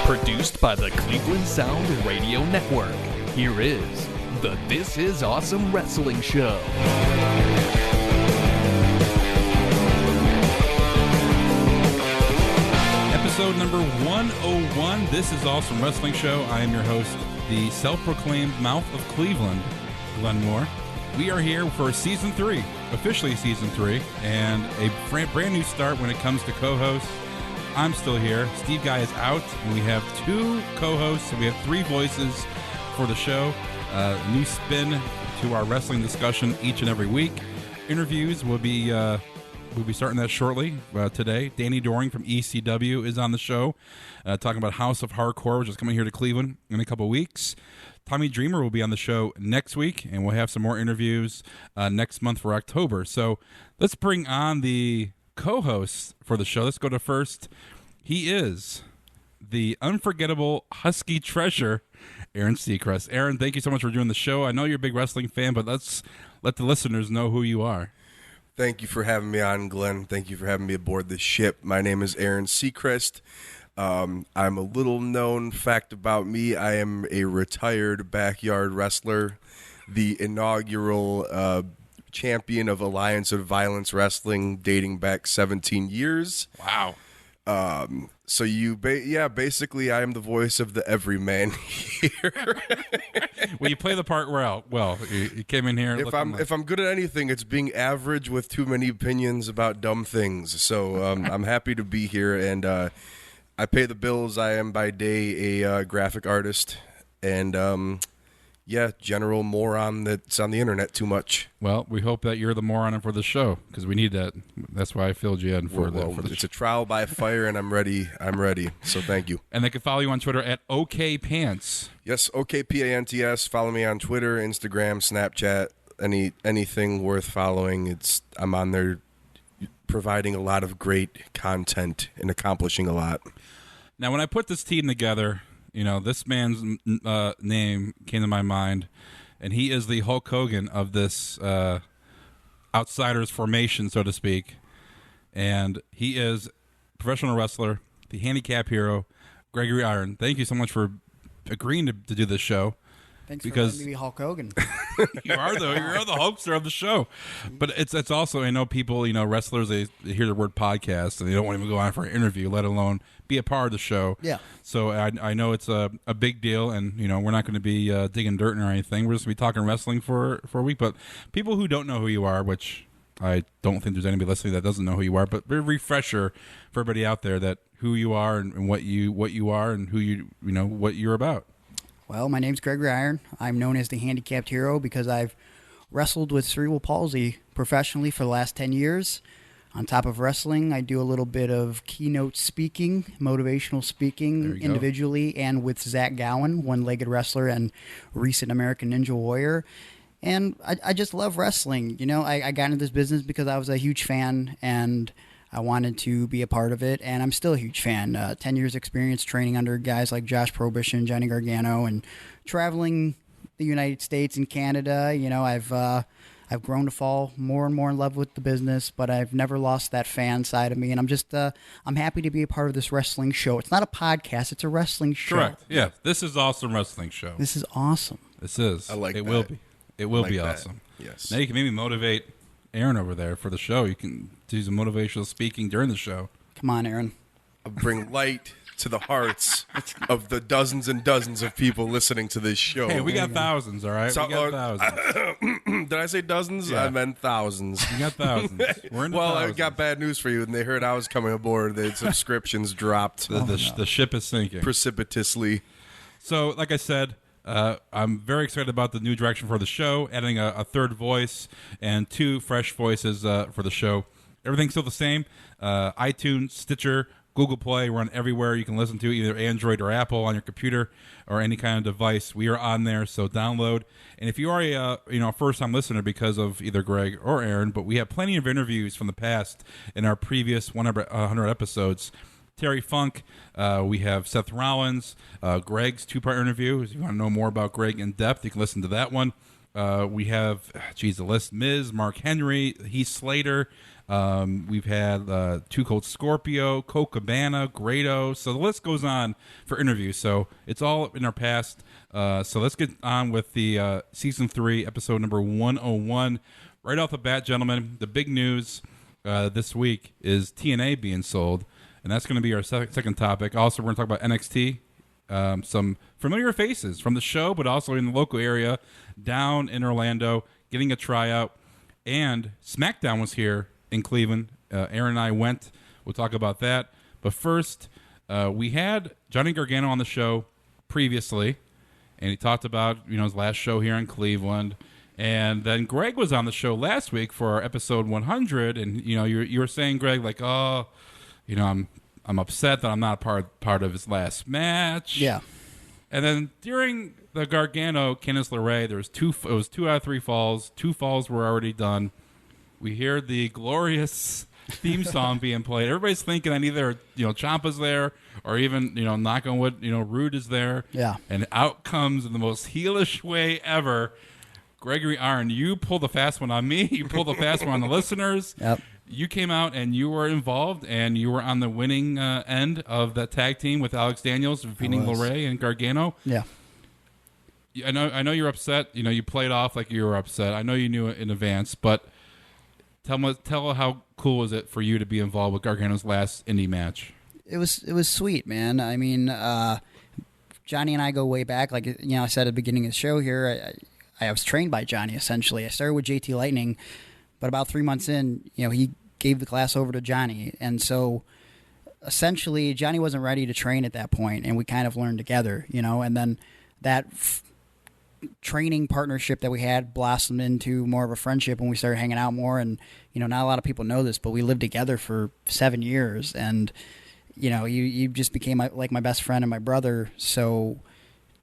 Produced by the Cleveland Sound Radio Network, here is the This Is Awesome Wrestling Show. Episode number 101, This Is Awesome Wrestling Show. I am your host, the self-proclaimed mouth of Cleveland, Glenn Moore. We are here for season 3, officially season 3, and a brand new start when it comes to co-hosts. I'm still here. Steve Guy is out, and we have 2 co-hosts, and we have 3 voices for the show. New spin to our wrestling discussion each and every week. Interviews will be we'll be starting that shortly. Today, Danny Doring from ECW is on the show, talking about House of Hardcore, which is coming here to Cleveland in a couple weeks. Tommy Dreamer will be on the show next week, and we'll have some more interviews next month for October. So let's bring on the co-hosts for the show. Let's go to first. He is the unforgettable Husky treasure, Aaron Sechrist. Aaron, thank you so much for doing the show. I know you're a big wrestling fan, but let's let the listeners know who you are. Thank you for having me on, Glenn. Thank you for having me aboard this ship. My name is Aaron Sechrist. I'm a little known fact about me. I am a retired backyard wrestler, the inaugural champion of Alliance of Violence Wrestling, dating back 17 years. Wow. So basically I am the voice of the everyman here. Well, you play the part well. You came in here. If I'm good at anything, it's being average with too many opinions about dumb things. So I'm happy to be here, and I pay the bills. I am by day a graphic artist, and general moron that's on the internet too much. Well, we hope that you're the moron for the show, because we need that. That's why I filled you in for the It's a trial by fire, and I'm ready. So thank you. And they can follow you on Twitter at OKPants. Yes, OKPANTS. Follow me on Twitter, Instagram, Snapchat, anything worth following. I'm on there providing a lot of great content and accomplishing a lot. Now, when I put this team together, this man's name came to my mind, and he is the Hulk Hogan of this Outsiders formation, so to speak. And he is a professional wrestler, the handicap hero, Gregory Iron. Thank you so much for agreeing to do this show. Thanks for letting me be Hulk Hogan. You're the Hulkster of the show. But it's also, I know people, wrestlers, they hear the word podcast and they don't want to even go on for an interview, let alone be a part of the show. Yeah. So I know it's a big deal, and we're not going to be digging dirt or anything. We're just going to be talking wrestling for a week. But people who don't know who you are, which I don't think there's anybody listening that doesn't know who you are, but a refresher for everybody out there that who you are and what you are and who what you're about. Well, my name's Gregory Iron. I'm known as the handicapped hero because I've wrestled with cerebral palsy professionally for the last 10 years. On top of wrestling, I do a little bit of keynote speaking, motivational speaking, individually, and with Zach Gowen, one-legged wrestler and recent American Ninja Warrior. And I just love wrestling. I got into this business because I was a huge fan, and I wanted to be a part of it, and I'm still a huge fan. 10 years experience training under guys like Josh Prohibition, Johnny Gargano, and traveling the United States and Canada. I've grown to fall more and more in love with the business, but I've never lost that fan side of me, and I'm just I'm happy to be a part of this wrestling show. It's not a podcast; it's a wrestling show. Correct. Yeah, this is awesome wrestling show. This is awesome. This is. I like it. That. Will be. It will be that. Awesome. Yes. Now you can maybe motivate Aaron over there for the show. You can do some motivational speaking during the show. Come on, Aaron. I'll bring light to the hearts of the dozens and dozens of people listening to this show. Hey, we got thousands, all right? So, we got thousands. Did I say dozens? Yeah. I meant thousands. We got thousands. We're in the Well, thousands. I got bad news for you. When they heard I was coming aboard, the subscriptions dropped The ship is sinking. precipitously. So, like I said, I'm very excited about the new direction for the show, adding a third voice and 2 fresh voices for the show. Everything's still the same. iTunes, Stitcher, Google Play, we're on everywhere you can listen to, either Android or Apple on your computer or any kind of device. We are on there, so download. And if you are a first-time listener because of either Greg or Aaron, but we have plenty of interviews from the past in our previous 100 episodes. Terry Funk, we have Seth Rollins, Greg's 2-part interview. If you want to know more about Greg in depth, you can listen to that one. We have, the list: Miz, Mark Henry, Heath Slater. We've had Too Cold Scorpio, Colt Cabana, Grado. So the list goes on for interviews. So it's all in our past. So let's get on with the Season 3, Episode number 101. Right off the bat, gentlemen, the big news this week is TNA being sold, and that's going to be our second topic. Also, we're going to talk about NXT, some familiar faces from the show, but also in the local area down in Orlando, getting a tryout, and Smackdown was here in Cleveland. Aaron and I went. We'll talk about that. But first, we had Johnny Gargano on the show previously, and he talked about his last show here in Cleveland. And then Greg was on the show last week for our episode 100, and you were saying, Greg, like, I'm upset that I'm not part of his last match. Yeah. And then during the Gargano Candice LeRae, it was 2 out of 3 falls. 2 falls were already done. We hear the glorious theme song being played. Everybody's thinking that either Ciampa's there or even knock on wood, Rude is there. Yeah. And out comes in the most heelish way ever. Gregory Iron, you pulled the fast one on me. You pulled the fast one on the listeners. Yep. You came out and you were involved, and you were on the winning end of that tag team with Alex Daniels defeating LeRae and Gargano. Yeah. I know you're upset. You played off like you were upset. I know you knew it in advance, but tell how cool was it for you to be involved with Gargano's last indie match? It was sweet, man. I mean, Johnny and I go way back. Like I said at the beginning of the show here, I was trained by Johnny, essentially. I started with JT Lightning, but about 3 months in, he gave the class over to Johnny. And so, essentially, Johnny wasn't ready to train at that point, and we kind of learned together, And then that training partnership that we had blossomed into more of a friendship when we started hanging out more. And, not a lot of people know this, but we lived together for 7 years. And, you just became like my best friend and my brother. So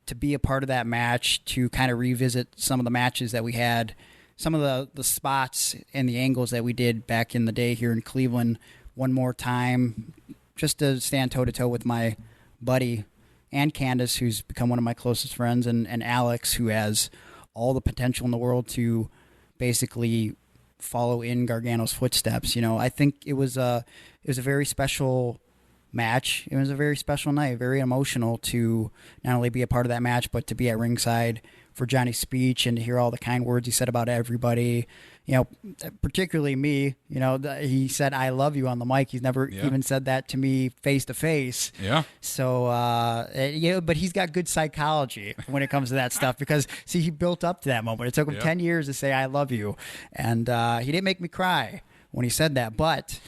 to be a part of that match, to kind of revisit some of the matches that we had, some of the spots and the angles that we did back in the day here in Cleveland one more time, just to stand toe-to-toe with my buddy and Candice, who's become one of my closest friends, and Alex, who has all the potential in the world to basically follow in Gargano's footsteps. I think it was a very special match. It was a very special night, very emotional to not only be a part of that match, but to be at ringside for Johnny's speech and to hear all the kind words he said about everybody. Particularly me. He said "I love you" on the mic. He's never even said that to me face to face. Yeah. So, but he's got good psychology when it comes to that stuff because he built up to that moment. It took him 10 years to say "I love you," and he didn't make me cry when he said that, but.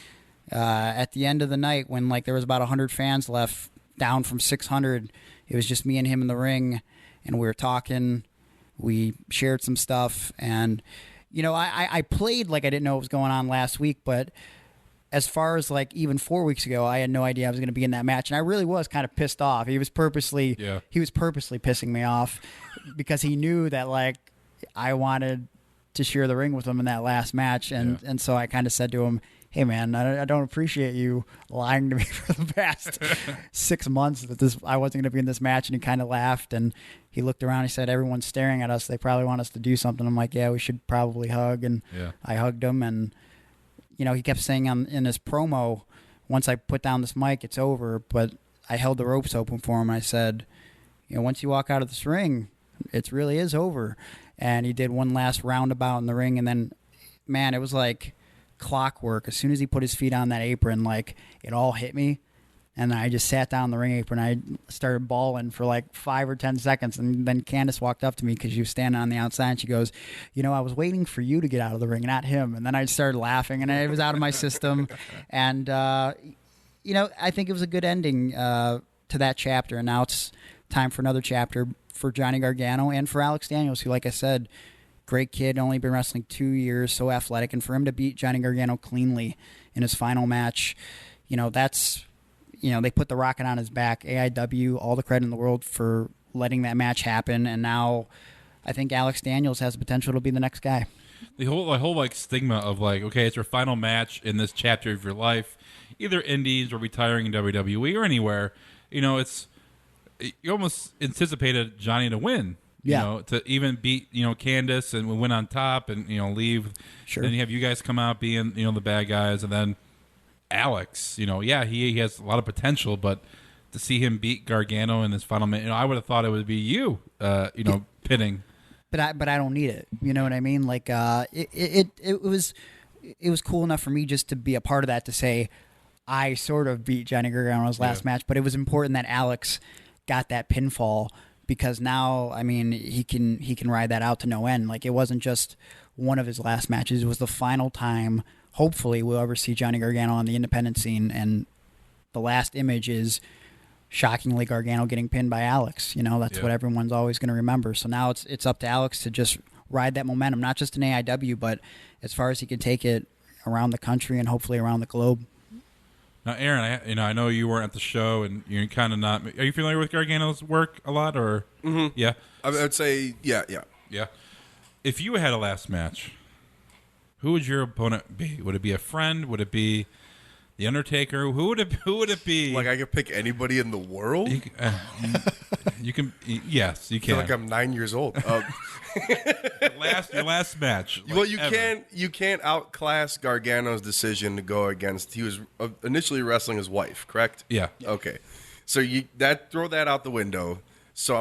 At the end of the night, when there was about 100 fans left, down from 600, it was just me and him in the ring, and we were talking. We shared some stuff, and I played like I didn't know what was going on last week, but as far as even 4 weeks ago, I had no idea I was going to be in that match, and I really was kind of pissed off. He was purposely pissing me off because he knew that I wanted to share the ring with him in that last match, and so I kind of said to him, "Hey man, I don't appreciate you lying to me for the past 6 months that I wasn't going to be in this match." And he kind of laughed and he looked around. He said, "Everyone's staring at us. They probably want us to do something." I'm like, "Yeah, we should probably hug." And I hugged him, and he kept saying in his promo, "Once I put down this mic, it's over." But I held the ropes open for him. I said, "Once you walk out of this ring, it really is over." And he did one last roundabout in the ring, and then, man, it was like clockwork. As soon as he put his feet on that apron, it all hit me, and I just sat down on the ring apron. I started bawling for 5 or 10 seconds, and then Candice walked up to me because she was standing on the outside, and she goes, "I was waiting for you to get out of the ring, not him." And then I started laughing, and it was out of my system. And I think it was a good ending to that chapter, and now it's time for another chapter for Johnny Gargano and for Alex Daniels, who, like I said, great kid, only been wrestling 2 years, so athletic, and for him to beat Johnny Gargano cleanly in his final match, that's, they put the rocket on his back. AIW, all the credit in the world for letting that match happen, and now I think Alex Daniels has the potential to be the next guy. The whole stigma of okay, it's your final match in this chapter of your life, either indies or retiring in WWE or anywhere. You almost anticipated Johnny to win Yeah. You know, to even beat, Candace and win on top and, leave. Sure. Then you have you guys come out being, the bad guys. And then Alex, he has a lot of potential, but to see him beat Gargano in his final minute, I would have thought it would be you, pinning. But I don't need it. You know what I mean? Like it was cool enough for me just to be a part of that, to say I sort of beat Johnny Gargano's last match, but it was important that Alex got that pinfall, because now, I mean, he can ride that out to no end. Like, it wasn't just one of his last matches; it was the final time, hopefully, we'll ever see Johnny Gargano on the independent scene. And the last image is, shockingly, Gargano getting pinned by Alex. That's what everyone's always going to remember. So now it's up to Alex to just ride that momentum, not just in AIW, but as far as he can take it around the country and hopefully around the globe. Now, Aaron, I know you weren't at the show, and you're kind of not. Are you familiar with Gargano's work a lot, or? Mm-hmm. Yeah, I would say yeah. If you had a last match, who would your opponent be? Would it be a friend? Would it be The Undertaker? Who would it be? Like, I could pick anybody in the world? You can. Yes, you can. I feel like I'm 9 years old. Your last match. Well, you ever. can't outclass Gargano's decision to go against. He was initially wrestling his wife, correct? Yeah. Okay. So throw that out the window. So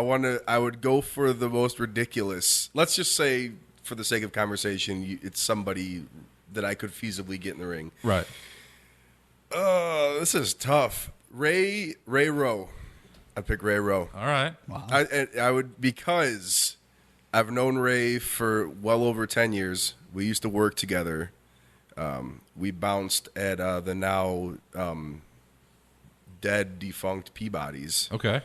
I would go for the most ridiculous. Let's just say, for the sake of conversation, it's somebody that I could feasibly get in the ring. Right. This is tough. Ray Rowe. I'd pick Ray Rowe. All right. Wow. I would, because I've known Ray for well over 10 years. We used to work together. We bounced at the now dead, defunct Peabody's. Okay.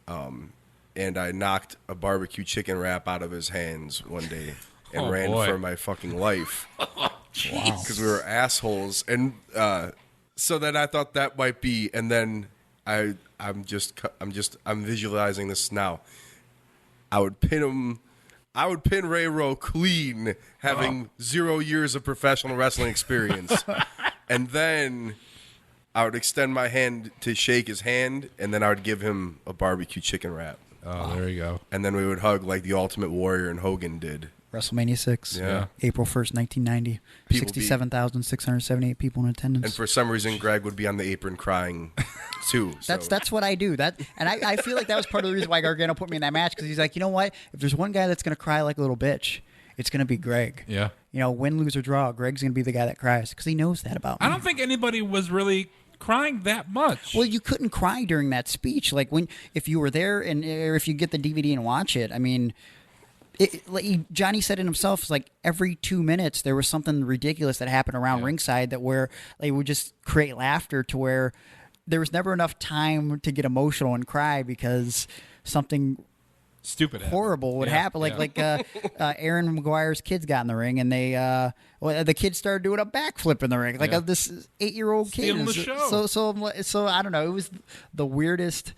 And I knocked a barbecue chicken wrap out of his hands one day and ran boy. for my fucking life. Wow. Because we were assholes. And so then I thought that might be, and then I'm visualizing this now. I would pin Ray Rowe clean, having 0 years of professional wrestling experience. And then I would extend my hand to shake his hand, and then I would give him a barbecue chicken wrap. Oh, there you go. And then we would hug like the Ultimate Warrior and Hogan did. WrestleMania 6. Yeah. April 1st, 1990. 67,678 people in attendance. And for some reason, Greg would be on the apron crying, too. So. That's what I do. And I feel like that was part of the reason why Gargano put me in that match, because he's like, you know what? If there's one guy that's going to cry like a little bitch, it's going to be Greg. Yeah. Win, lose, or draw, Greg's going to be the guy that cries, because he knows that about me. I don't think anybody was really crying that much. Well, you couldn't cry during that speech. Like, if you were there, or if you get the DVD and watch it, I mean, Johnny said it himself. It's like every 2 minutes there was something ridiculous that happened around ringside that where they would just create laughter, to where there was never enough time to get emotional and cry because something stupid horrible would happen. Like Aaron McGuire's kids got in the ring, and the kids started doing a backflip in the ring, like this 8-year-old kid. Stealing the show. So I don't know. It was the weirdest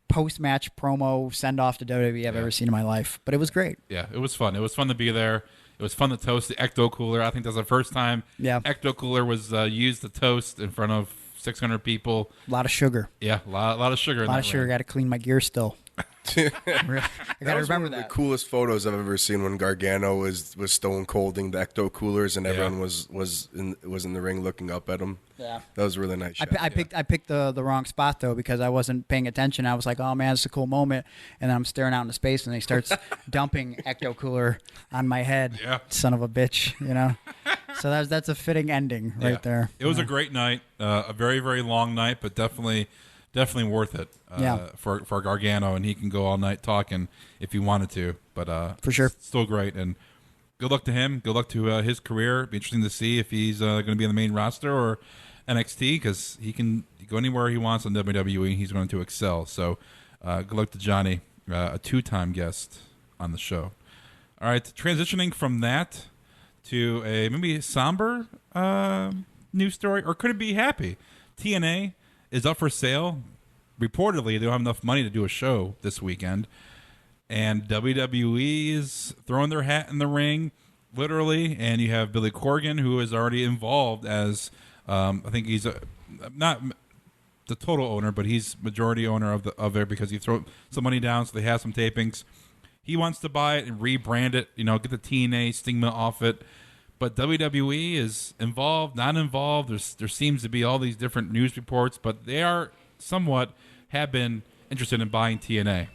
post-match promo send-off to WWE I've ever seen in my life, but it was great. Yeah, it was fun. It was fun to be there. It was fun to toast the Ecto Cooler. I think that's the first time Ecto Cooler was used to toast in front of 600 people. A lot of sugar. Yeah, a lot of sugar. A lot of sugar. Got to clean my gear still. I got to remember that. The coolest photos I've ever seen, when Gargano was stone colding the Ecto Coolers, and everyone was in the ring looking up at him. Yeah, that was a really nice shot. I picked the wrong spot though, because I wasn't paying attention. I was like, oh man, it's a cool moment, and then I'm staring out into space, and he starts dumping Ecto Cooler on my head. Yeah, son of a bitch, So that's a fitting ending right there. It was a great night, a very, very long night, but definitely worth it for Gargano, and he can go all night talking if he wanted to. But for sure, still great, and good luck to him. Good luck to his career. Be interesting to see if he's going to be on the main roster or NXT, because he can go anywhere he wants on WWE. He's going to excel. So good luck to Johnny, a 2-time guest on the show. All right, transitioning from that to a maybe somber news story, or could it be happy? TNA is up for sale. Reportedly, they don't have enough money to do a show this weekend. And WWE is throwing their hat in the ring, literally. And you have Billy Corgan, who is already involved as, I think he's not the total owner, but he's majority owner of it, because he threw some money down, so they have some tapings. he wants to buy it and rebrand it, get the TNA stigma off it. But WWE is involved, not involved. There seems to be all these different news reports, but they are have been interested in buying TNA.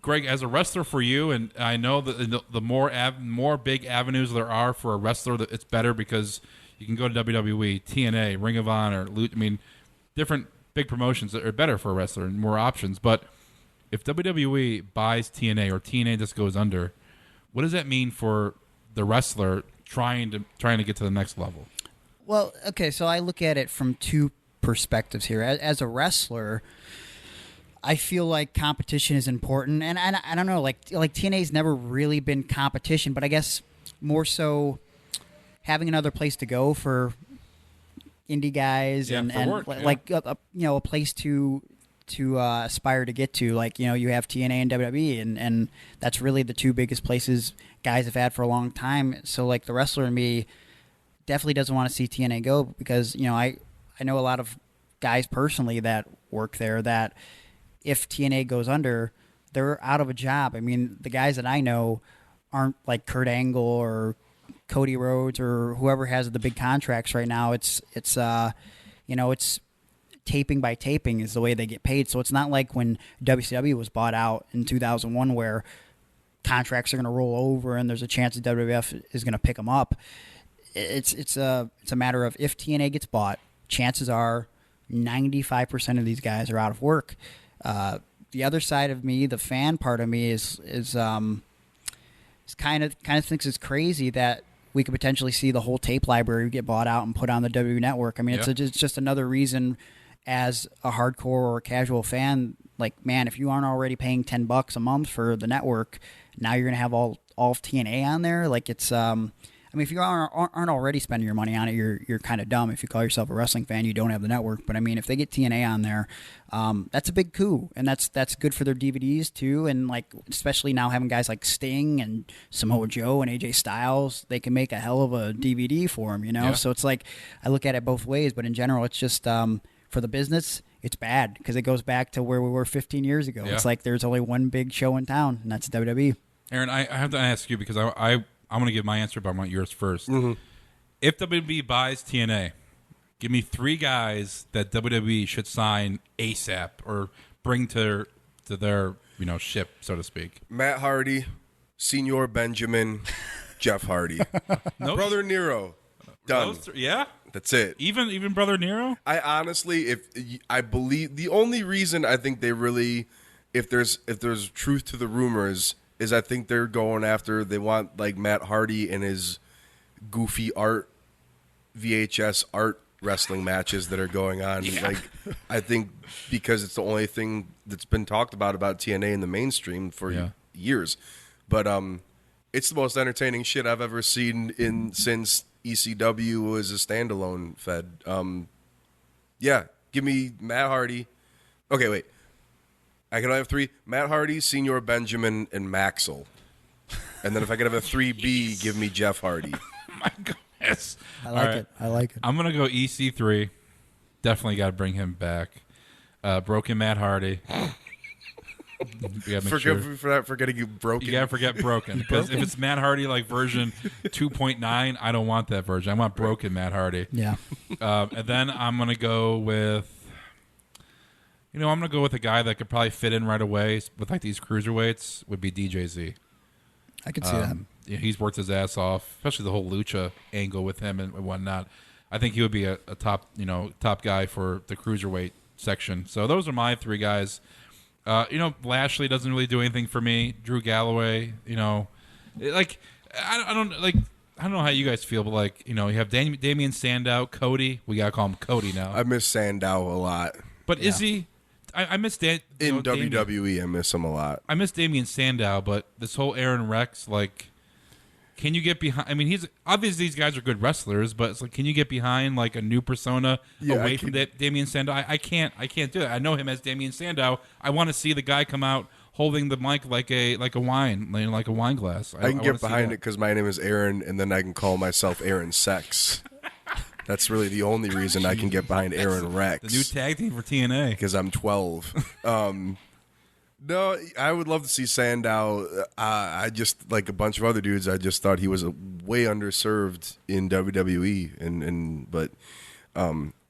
Greg, as a wrestler for you, and I know that the more big avenues there are for a wrestler, that it's better because you can go to WWE, TNA, Ring of Honor, different big promotions that are better for a wrestler and more options. But if WWE buys TNA or TNA just goes under, what does that mean for the wrestler trying to get to the next level? Well, okay, so I look at it from two perspectives here. As a wrestler, I feel like competition is important, and I don't know, like TNA's never really been competition, but I guess more so having another place to go for indie guys and work, like a place to aspire to get to. Like, you have TNA and WWE, and that's really the two biggest places guys have had for a long time. So like the wrestler in me definitely doesn't want to see TNA go because I know a lot of guys personally that work there that if TNA goes under, they're out of a job. I mean, the guys that I know aren't like Kurt Angle or Cody Rhodes or whoever has the big contracts right now. It's taping by taping is the way they get paid. So it's not like when WCW was bought out in 2001 where contracts are going to roll over and there's a chance that WWF is going to pick them up. It's a matter of if TNA gets bought, chances are 95% of these guys are out of work. The other side of me, the fan part of me, is kind of thinks it's crazy that we could potentially see the whole tape library get bought out and put on the WWE Network. I mean, it's just another reason as a hardcore or a casual fan, like, man, if you aren't already paying $10 a month for the network, now you're going to have all of TNA on there. Like, it's I mean, if you aren't already spending your money on it, you're kind of dumb. If you call yourself a wrestling fan, you don't have the network. But I mean, if they get TNA on there, that's a big coup, and that's good for their DVDs too. And like, especially now having guys like Sting and Samoa Joe and AJ Styles, they can make a hell of a DVD for them, Yeah. So it's like I look at it both ways, but in general, it's just for the business, it's bad because it goes back to where we were 15 years ago. Yeah. It's like there's only one big show in town, and that's WWE. Aaron, I have to ask you because I'm going to give my answer, but I want yours first. Mm-hmm. If WWE buys TNA, give me 3 guys that WWE should sign ASAP or bring to their ship, so to speak. Matt Hardy, Senor Benjamin, Jeff Hardy, Brother Nero. Done. Yeah, that's it. Even Brother Nero. I honestly, I believe the only reason I think they really, if there's truth to the rumors, is I think they're going after, they want like Matt Hardy and his goofy art, VHS art wrestling matches that are going on. Yeah. Like, I think because it's the only thing that's been talked about TNA in the mainstream for years. But it's the most entertaining shit I've ever seen since ECW was a standalone fed. Give me Matt Hardy. Okay, wait. I can only have 3. Matt Hardy, Senor Benjamin, and Maxwell. And then if I could have a 3B, give me Jeff Hardy. Oh my goodness. I like it. I'm going to go EC3. Definitely got to bring him back. Broken Matt Hardy. Forgetting you broken. You got to forget broken. Because if it's Matt Hardy like version 2.9, I don't want that version. I want broken Matt Hardy. Yeah. And then I'm going to go with... I'm going to go with a guy that could probably fit in right away with like these cruiserweights would be DJZ. I could see that. Yeah, he's worked his ass off, especially the whole lucha angle with him and whatnot. I think he would be a top guy for the cruiserweight section. So those are my 3 guys. Lashley doesn't really do anything for me. Drew Galloway, I don't know how you guys feel, but you have Damian Sandow, Cody. We gotta call him Cody now. I miss Sandow a lot. But is he? I miss in WWE. I miss him a lot. I miss Damian Sandow, but this whole Aaron Rex, like, can you get behind? I mean, he's obviously these guys are good wrestlers, but it's like, can you get behind like a new persona away from Damian Sandow? I can't do that. I know him as Damian Sandow. I want to see the guy come out holding the mic like a wine, like a wine glass. I can get behind it because my name is Aaron, and then I can call myself Aaron Sex. That's really the only reason I can get behind Aaron Rex. The new tag team for TNA. Because I'm 12. No, I would love to see Sandow. I just, like a bunch of other dudes, I just thought he was way underserved in WWE. But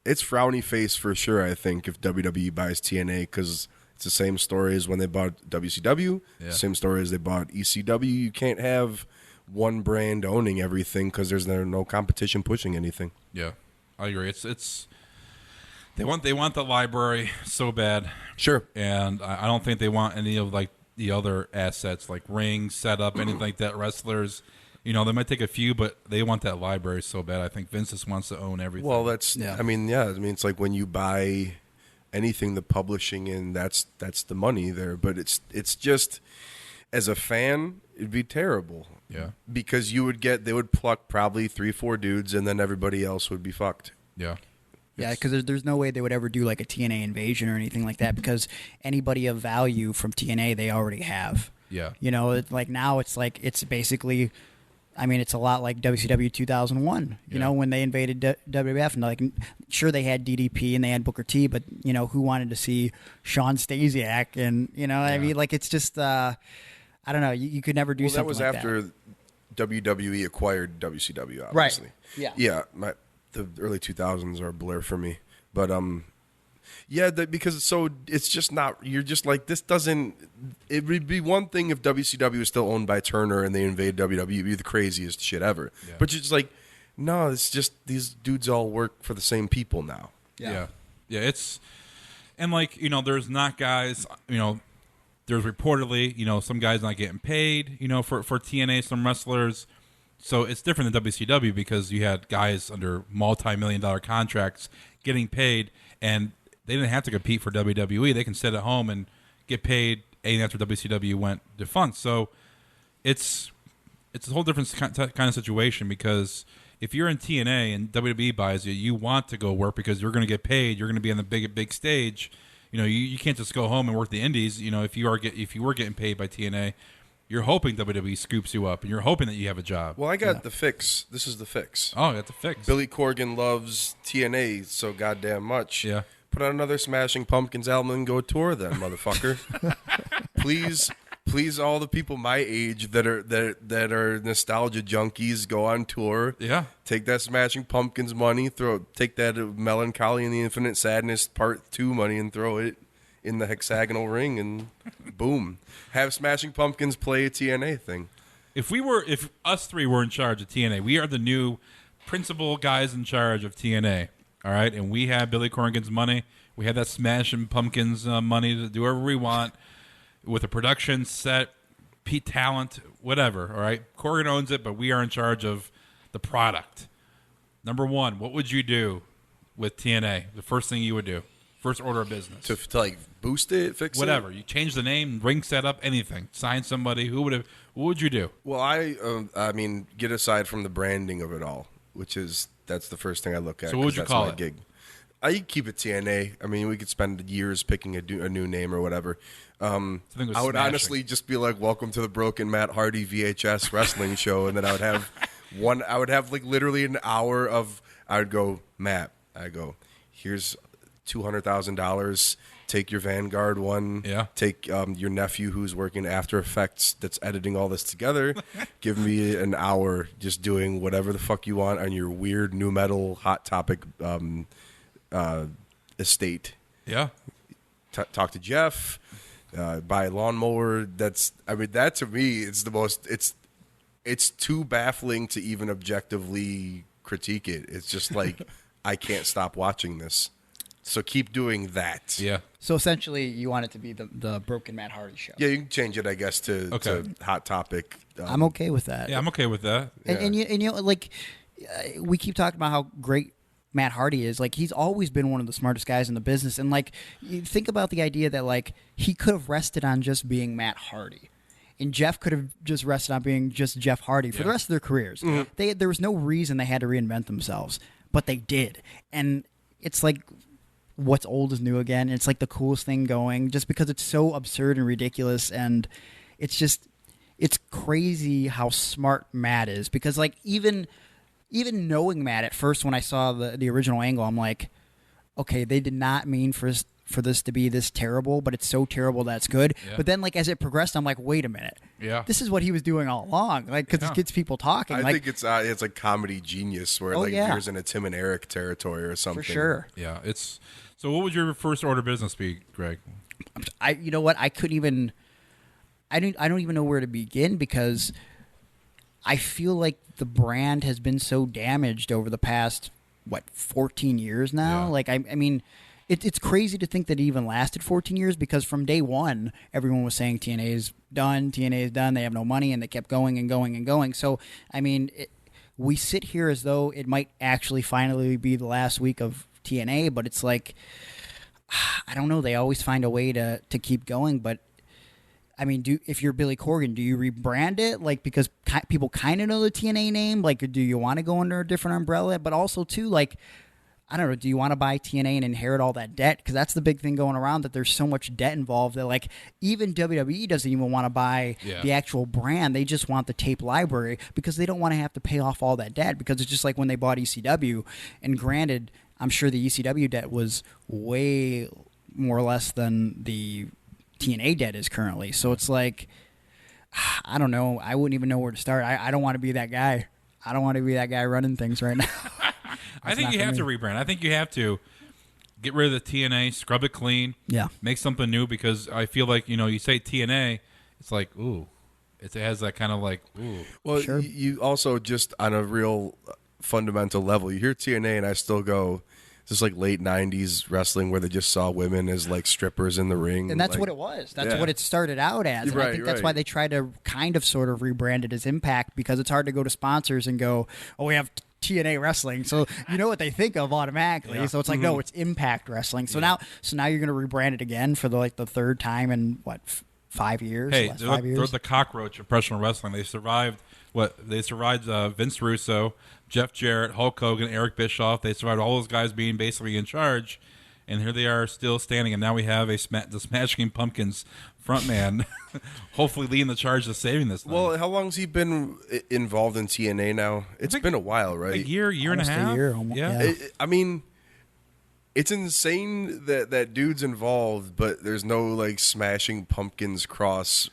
it's frowny face for sure, I think, if WWE buys TNA, because it's the same story as when they bought WCW, same story as they bought ECW. You can't have one brand owning everything because there's no competition pushing anything. Yeah, I agree. It's they want the library so bad. Sure. And I don't think they want any of like the other assets like rings, setup, anything like that. Wrestlers, they might take a few, but they want that library so bad. I think Vince just wants to own everything. Well, I mean, it's like when you buy anything, the publishing, and that's the money there. But it's just, as a fan, it'd be terrible. Yeah. Because they would pluck probably 3-4 dudes, and then everybody else would be fucked. Yeah. Yeah, because there's no way they would ever do like a TNA invasion or anything like that, because anybody of value from TNA they already have. Yeah. Like now it's basically, I mean, it's a lot like WCW 2001, when they invaded WWF. And like, sure, they had DDP and they had Booker T, but, who wanted to see Sean Stasiak? And, I mean, like, it's just, I don't know. You could never do something like that. That was after WWE acquired WCW, obviously. Right. Yeah. Yeah. The early 2000s are a blur for me. But, because it's just not, you're just like, this doesn't, it would be one thing if WCW was still owned by Turner and they invade WWE, it'd be the craziest shit ever. Yeah. But you're just like, no, it's just, these dudes all work for the same people now. Yeah. It's, and like, there's not guys, there's reportedly, some guys not getting paid, for TNA, some wrestlers. So it's different than WCW because you had guys under multi-million-dollar contracts getting paid, and they didn't have to compete for WWE. They can sit at home and get paid after WCW went defunct. So it's a whole different kind of situation, because if you're in TNA and WWE buys you, you want to go work because you're going to get paid. You're going to be on the big stage. You can't just go home and work the indies. If you were getting paid by TNA, you're hoping WWE scoops you up, and you're hoping that you have a job. Well, I got the fix. This is the fix. Oh, I got the fix. Billy Corgan loves TNA so goddamn much. Yeah. Put on another Smashing Pumpkins album and go tour then, motherfucker. Please, all the people my age that are nostalgia junkies, go on tour. Yeah. Take that Smashing Pumpkins money, take that Melancholy and the Infinite Sadness Part 2 money and throw it in the hexagonal ring, and boom, have Smashing Pumpkins play a TNA thing. If us three were in charge of TNA, we are the new principal guys in charge of TNA. All right, and we have Billy Corgan's money. We have that Smashing Pumpkins money to do whatever we want with a production set, talent, whatever. All right, Corgan owns it, but we are in charge of the product. Number one, what would you do with TNA? The first thing you would do. First order of business. To like boost it, fix it? Whatever. You change the name, ring setup, anything. Sign somebody. What would you do? Well, I mean, get aside from the branding of it all, that's the first thing I look at. So what would you call it? Gig. I keep it TNA. I mean, we could spend years picking a new name or whatever. I would honestly just be like, "Welcome to the Broken Matt Hardy VHS wrestling show," and then I would have like literally an hour of. I would go, Matt. I go, here's $200,000. Take your Vanguard one. Yeah. Take your nephew who's working After Effects that's editing all this together. Give me an hour just doing whatever the fuck you want on your weird new metal Hot Topic estate. Yeah. Talk to Jeff. Buy a lawnmower. That to me, it's the most. It's too baffling to even objectively critique it. It's just like I can't stop watching this. So keep doing that. Yeah. So essentially, you want it to be the Broken Matt Hardy show. Yeah, you can change it, I guess, to Hot Topic. I'm okay with that. Yeah, I'm okay with that. And like we keep talking about how great Matt Hardy is. Like, he's always been one of the smartest guys in the business. And like, you think about the idea that like he could have rested on just being Matt Hardy. And Jeff could have just rested on being just Jeff Hardy for the rest of their careers. Mm-hmm. There was no reason they had to reinvent themselves, but they did. And it's like, what's old is new again. It's like the coolest thing going, just because it's so absurd and ridiculous. And it's crazy how smart Matt is. Because like even knowing Matt at first, when I saw the original angle, I'm like, okay, they did not mean for for this to be this terrible, but it's so terrible that's good. Yeah. But then, like, as it progressed, I'm like, wait a minute. Yeah. This is what he was doing all along. Like, because it gets people talking. I like, think it's like Comedy Genius where it veers into Tim and Eric territory or something. for sure. Yeah, it's so. What would your first order of business be, Greg? You know what? I couldn't even. I don't even know where to begin because I feel like the brand has been so damaged over the past 14 years now. Yeah. Like I mean, it's crazy to think that it even lasted 14 years because from day one, everyone was saying TNA is done, they have no money, and they kept going and going and going. So, I mean, we sit here as though it might actually finally be the last week of TNA, but it's like, I don't know, they always find a way to keep going, but I mean, if you're Billy Corgan, do you rebrand it? Like, because people kind of know the TNA name? Like, do you want to go under a different umbrella? But also, too, like, I don't know, do you want to buy TNA and inherit all that debt? Because that's the big thing going around, that there's so much debt involved that, like, even WWE doesn't even want to buy the actual brand. They just want the tape library because they don't want to have to pay off all that debt, because it's just like when they bought ECW. And granted, I'm sure the ECW debt was way more or less than the TNA debt is currently. So it's like, I don't know. I wouldn't even know where to start. I don't want to be that guy. I don't want to be that guy running things right now. I think you have to rebrand. I think you have to get rid of the TNA, scrub it clean, make something new, because I feel like, you say TNA, it's like, ooh. It has that kind of like, ooh. Well, you also just on a real fundamental level, you hear TNA and I still go, just like late 90s wrestling where they just saw women as like strippers in the ring. And that's what it was. That's what it started out as. And I think that's why they tried to kind of sort of rebrand it as Impact, because it's hard to go to sponsors and go, oh, we have TNA wrestling. So you know what they think of automatically. Yeah. So it's like, no, it's Impact Wrestling. So now you're going to rebrand it again for the third time in 5 years? Hey, 5 years? They're the cockroach of professional wrestling. They survived Vince Russo, Jeff Jarrett, Hulk Hogan, Eric Bischoff. They survived all those guys being basically in charge, and here they are still standing. And now we have the Smashing Pumpkins frontman, hopefully leading the charge of saving this thing. Well, how long has he been involved in TNA now? It's been a while, right? A year and a half. Yeah. I mean, it's insane that dude's involved, but there's no like Smashing Pumpkins cross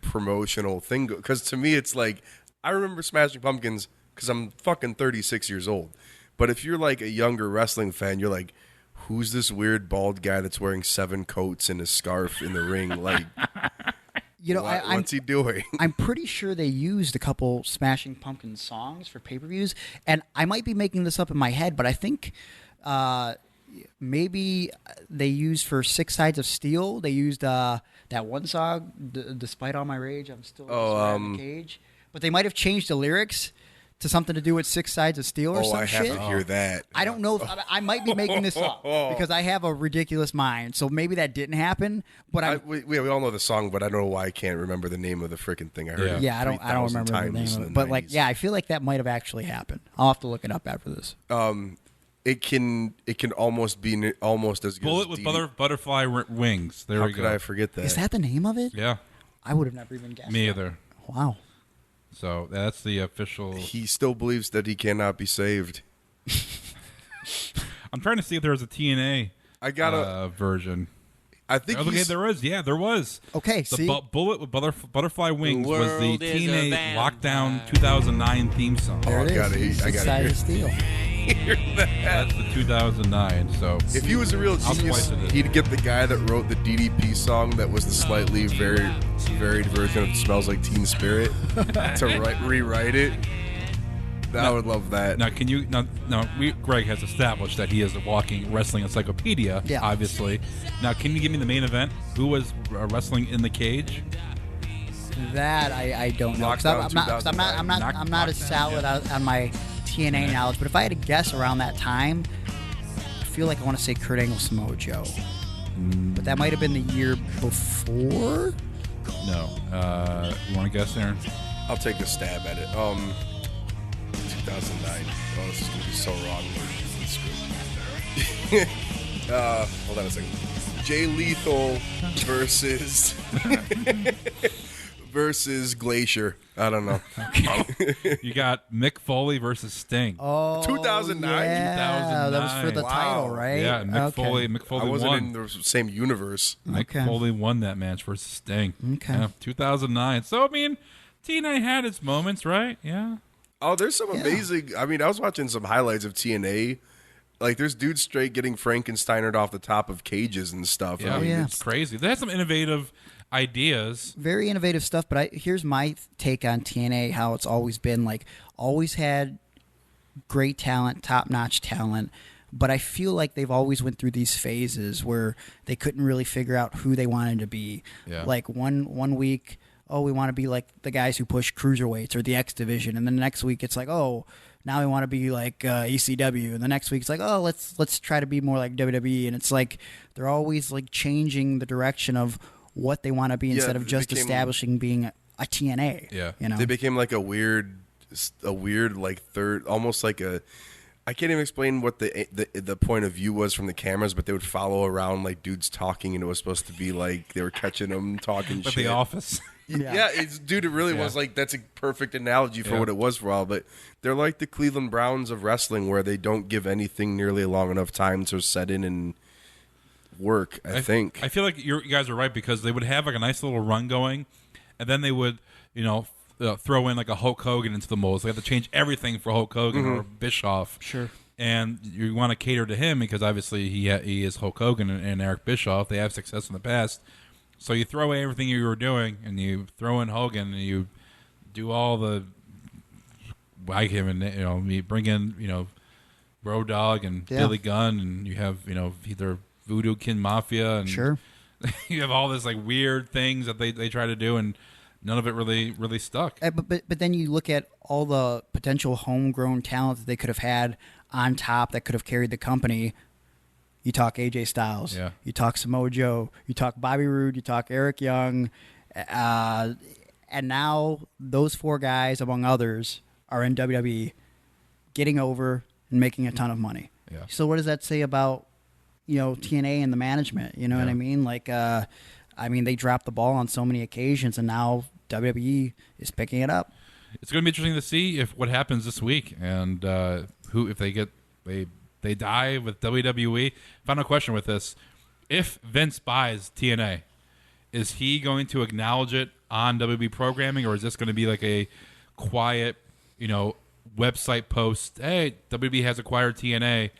promotional thing. Because to me, it's like, I remember Smashing Pumpkins because I'm fucking 36 years old. But if you're like a younger wrestling fan, you're like, who's this weird bald guy that's wearing 7 coats and a scarf in the ring? Like, what's he doing? I'm pretty sure they used a couple Smashing Pumpkins songs for pay-per-views, and I might be making this up in my head, but I think maybe they used for Six Sides of Steel. They used that one song, "Despite All My Rage, I'm Still in the Cage." But they might have changed the lyrics to something to do with Six Sides of Steel or some shit. I have to hear that. I don't know. I might be making this up because I have a ridiculous mind. So maybe that didn't happen. But we all know the song, but I don't know why I can't remember the name of the freaking thing. I heard it. Yeah, I don't remember the name of it. But 90s. I feel like that might have actually happened. I'll have to look it up after this. It can almost be almost as good. Bullet with butterfly wings. There we go. How could I forget that? Is that the name of it? Yeah. I would have never even guessed. Me either. Wow. So that's the official. He still believes that he cannot be saved. I'm trying to see if there was a TNA version. I think there was. Yeah, there was. Okay, the Bullet with butterfly wings was the TNA Lockdown 2009 theme song. There it is. I got it. Steel. That's the 2009. So if he was a real genius, he'd get the guy that wrote the DDP song that was the slightly varied version of "Smells Like Teen Spirit" to rewrite it. I would love that. Now, can you? Greg has established that he is a walking wrestling encyclopedia. Yeah. Obviously. Now, can you give me the main event? Who was wrestling in the cage? That I don't know. I'm not as solid on my TNA knowledge, but if I had to guess around that time, I feel like I want to say Kurt Angle, Samoa Joe. But that might have been the year before? No. You want to guess, Aaron? I'll take a stab at it. 2009. Oh, this is going to be so wrong. Hold on a second. Jay Lethal versus versus Glacier. I don't know. You got Mick Foley versus Sting. Oh, 2009? Yeah, that was for the Wow. title, right? Yeah, and Mick Foley I wasn't won. in the same universe. Mick Foley won that match versus Sting. Okay. Yeah, 2009. So, I mean, TNA had its moments, right? Yeah. Oh, there's some amazing. I mean, I was watching some highlights of TNA. Like, there's dudes straight getting Frankensteinered off the top of cages and stuff. Yeah, I mean, it's crazy. They had some innovative ideas. Very innovative stuff, but here's my take on TNA, how it's always been, like, always had great talent, top-notch talent, but I feel like they've always went through these phases where they couldn't really figure out who they wanted to be. Yeah. Like, one week, oh, we want to be like the guys who push cruiserweights or the X Division, and then the next week it's like, oh, now we want to be like ECW, and the next week it's like, oh, let's try to be more like WWE, and it's like they're always like changing the direction of what they want to be instead of just establishing being a TNA. Yeah, you know, they became like a weird like third, almost like a. I can't even explain what the point of view was from the cameras, but they would follow around like dudes talking, and it was supposed to be like they were catching them talking But shit. The Office. Yeah, it really was like, that's a perfect analogy for what it was for a while. But they're like the Cleveland Browns of wrestling, where they don't give anything nearly long enough time to set in and work. I think. I feel like you guys are right, because they would have like a nice little run going, and then they would, throw in like a Hulk Hogan into the mold. So they have to change everything for Hulk Hogan or Bischoff. Sure. And you want to cater to him because obviously he is Hulk Hogan and Eric Bischoff. They have success in the past. So you throw away everything you were doing, and you throw in Hogan, and you do all the wag him, and you bring in Road Dogg and Billy Gunn, and you have either Voodoo Kin Mafia, and you have all this like weird things that they try to do, and none of it really stuck. But then you look at all the potential homegrown talent that they could have had on top that could have carried the company. You talk AJ Styles, you talk Samoa Joe, you talk Bobby Roode, you talk Eric Young, and now those four guys, among others, are in WWE, getting over and making a ton of money. Yeah. So what does that say about TNA and the management? You know what I mean? Like, they dropped the ball on so many occasions, and now WWE is picking it up. It's going to be interesting to see what happens this week, and if they die with WWE. Final question with this: if Vince buys TNA, is he going to acknowledge it on WWE programming, or is this going to be like a quiet, website post? Hey, WWE has acquired TNA,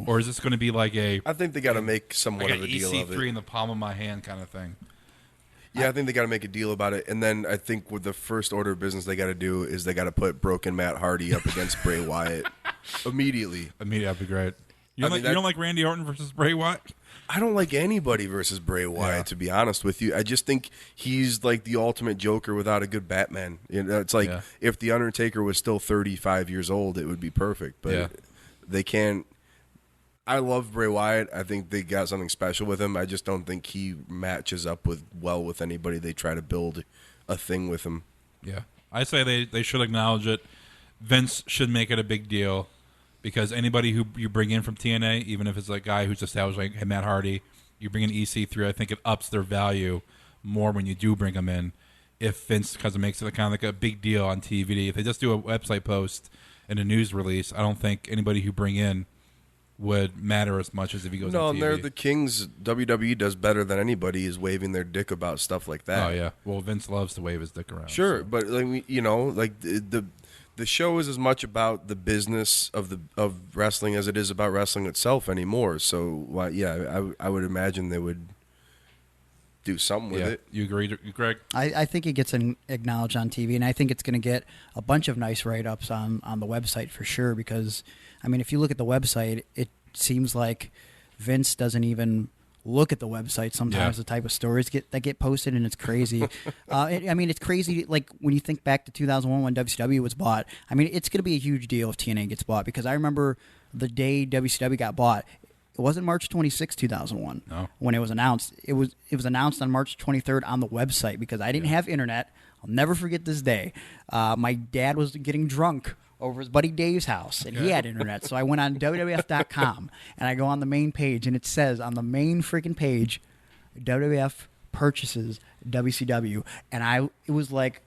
or is this going to be like I think they got to make somewhat like of a an deal of EC3 it. in the palm of my hand kind of thing? Yeah, I think they got to make a deal about it, and then I think with the first order of business they got to do is they got to put broken Matt Hardy up against Bray Wyatt immediately. That'd be great. You don't like Randy Orton versus Bray Wyatt? I don't like anybody versus Bray Wyatt, to be honest with you. I just think he's like the ultimate Joker without a good Batman. It's like if The Undertaker was still 35 years old, it would be perfect. But they can't. I love Bray Wyatt. I think they got something special with him. I just don't think he matches up well with anybody they try to build a thing with him. Yeah. I say they should acknowledge it. Vince should make it a big deal. Because anybody who you bring in from TNA, even if it's a guy who's established like Matt Hardy, you bring in EC3, I think it ups their value more when you do bring them in. If Vince kind of makes it kind of like a big deal on TV. If they just do a website post and a news release, I don't think anybody who bring in would matter as much as if he goes on TV. No, they're the kings. WWE does better than anybody is waving their dick about stuff like that. Oh, yeah. Well, Vince loves to wave his dick around. Sure, so. but the show is as much about the business of wrestling as it is about wrestling itself anymore. So, I would imagine they would do something with it. You agree, Greg? I think it gets acknowledged on TV, and I think it's going to get a bunch of nice write-ups on the website for sure, because, if you look at the website, it seems like Vince doesn't even look at the website sometimes, the type of stories that get posted, and it's crazy. It's crazy, like, when you think back to 2001 when WCW was bought. It's going to be a huge deal if TNA gets bought, because I remember the day WCW got bought. It wasn't March 26, 2001 when it was announced. It was announced on March 23rd on the website, because I didn't have internet. I'll never forget this day. My dad was getting drunk over his buddy Dave's house, and he had internet. So I went on WWF.com, and I go on the main page, and it says on the main freaking page, WWF purchases WCW, and it was like